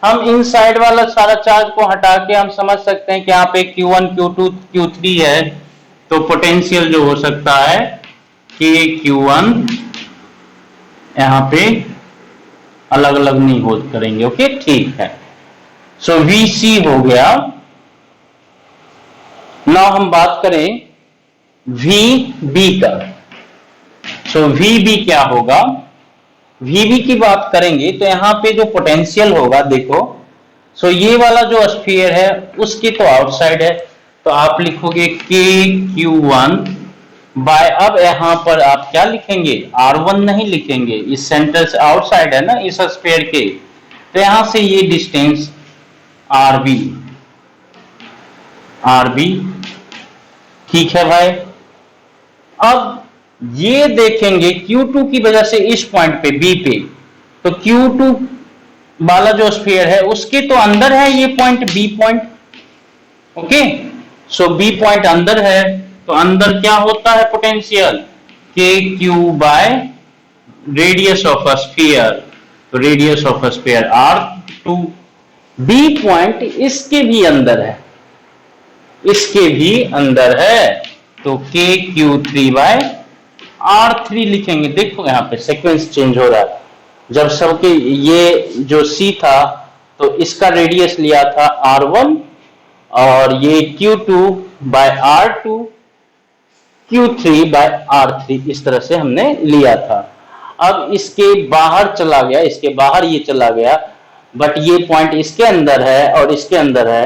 हम इनसाइड वाला सारा चार्ज को हटा के हम समझ सकते हैं कि यहाँ पे Q1 Q2 Q3 है, तो पोटेंशियल जो हो सकता है KQ1 यहाँ पे अलग अलग नहीं हो करेंगे। ओके, ठीक है। सो VC हो गया। नाउ हम बात करें VB का। सो VB क्या होगा, VB की बात करेंगे तो यहाँ पे जो पोटेंशियल होगा देखो, सो ये वाला जो स्फीयर है उसकी तो आउटसाइड है, तो आप लिखोगे KQ1 बाय, अब यहां पर आप क्या लिखेंगे R1 नहीं लिखेंगे, इस सेंटर से आउटसाइड है ना इस स्फीयर के, तो यहां से ये डिस्टेंस RB, ठीक है भाई। अब ये देखेंगे Q2 की वजह से इस पॉइंट पे B पे, तो Q2 वाला जो स्फीयर है उसके तो अंदर है ये point B point. Okay, so B point अंदर है, तो अंदर क्या होता है potential KQ by radius of a sphere, तो radius of a sphere R2। B point इसके भी अंदर है, इसके भी अंदर है, तो KQ3 बाय R3 लिखेंगे। देखो यहाँ पे सीक्वेंस चेंज हो रहा है, जब सबके ये जो C था तो इसका रेडियस लिया था R1, और ये Q2 बाय R2, Q3/R3 इस तरह से हमने लिया था। अब इसके बाहर चला गया, इसके बाहर ये चला गया, बट ये पॉइंट इसके अंदर है और इसके अंदर है,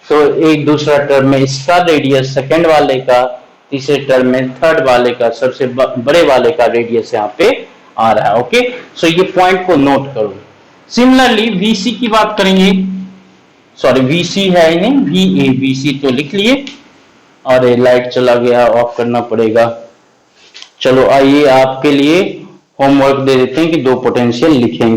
तो एक दूसरा टर्म में इसका रेडियस सेकंड वाले का, तीसरे टर्म में थर्ड वाले का, सबसे बड़े वाले का रेडियस यहाँ पे आ रहा है। ओके, सो ये पॉइंट को नोट करो। सिमिलरली VC की बात करेंगे, सॉरी VC है ही नहीं, VA, VC तो लिख लिए, और ये लाइट चला गया, ऑफ करना पड़ेगा। चलो आइए आपके लिए होमवर्क दे देते हैं कि दो पोटेंशियल लिखेंगे।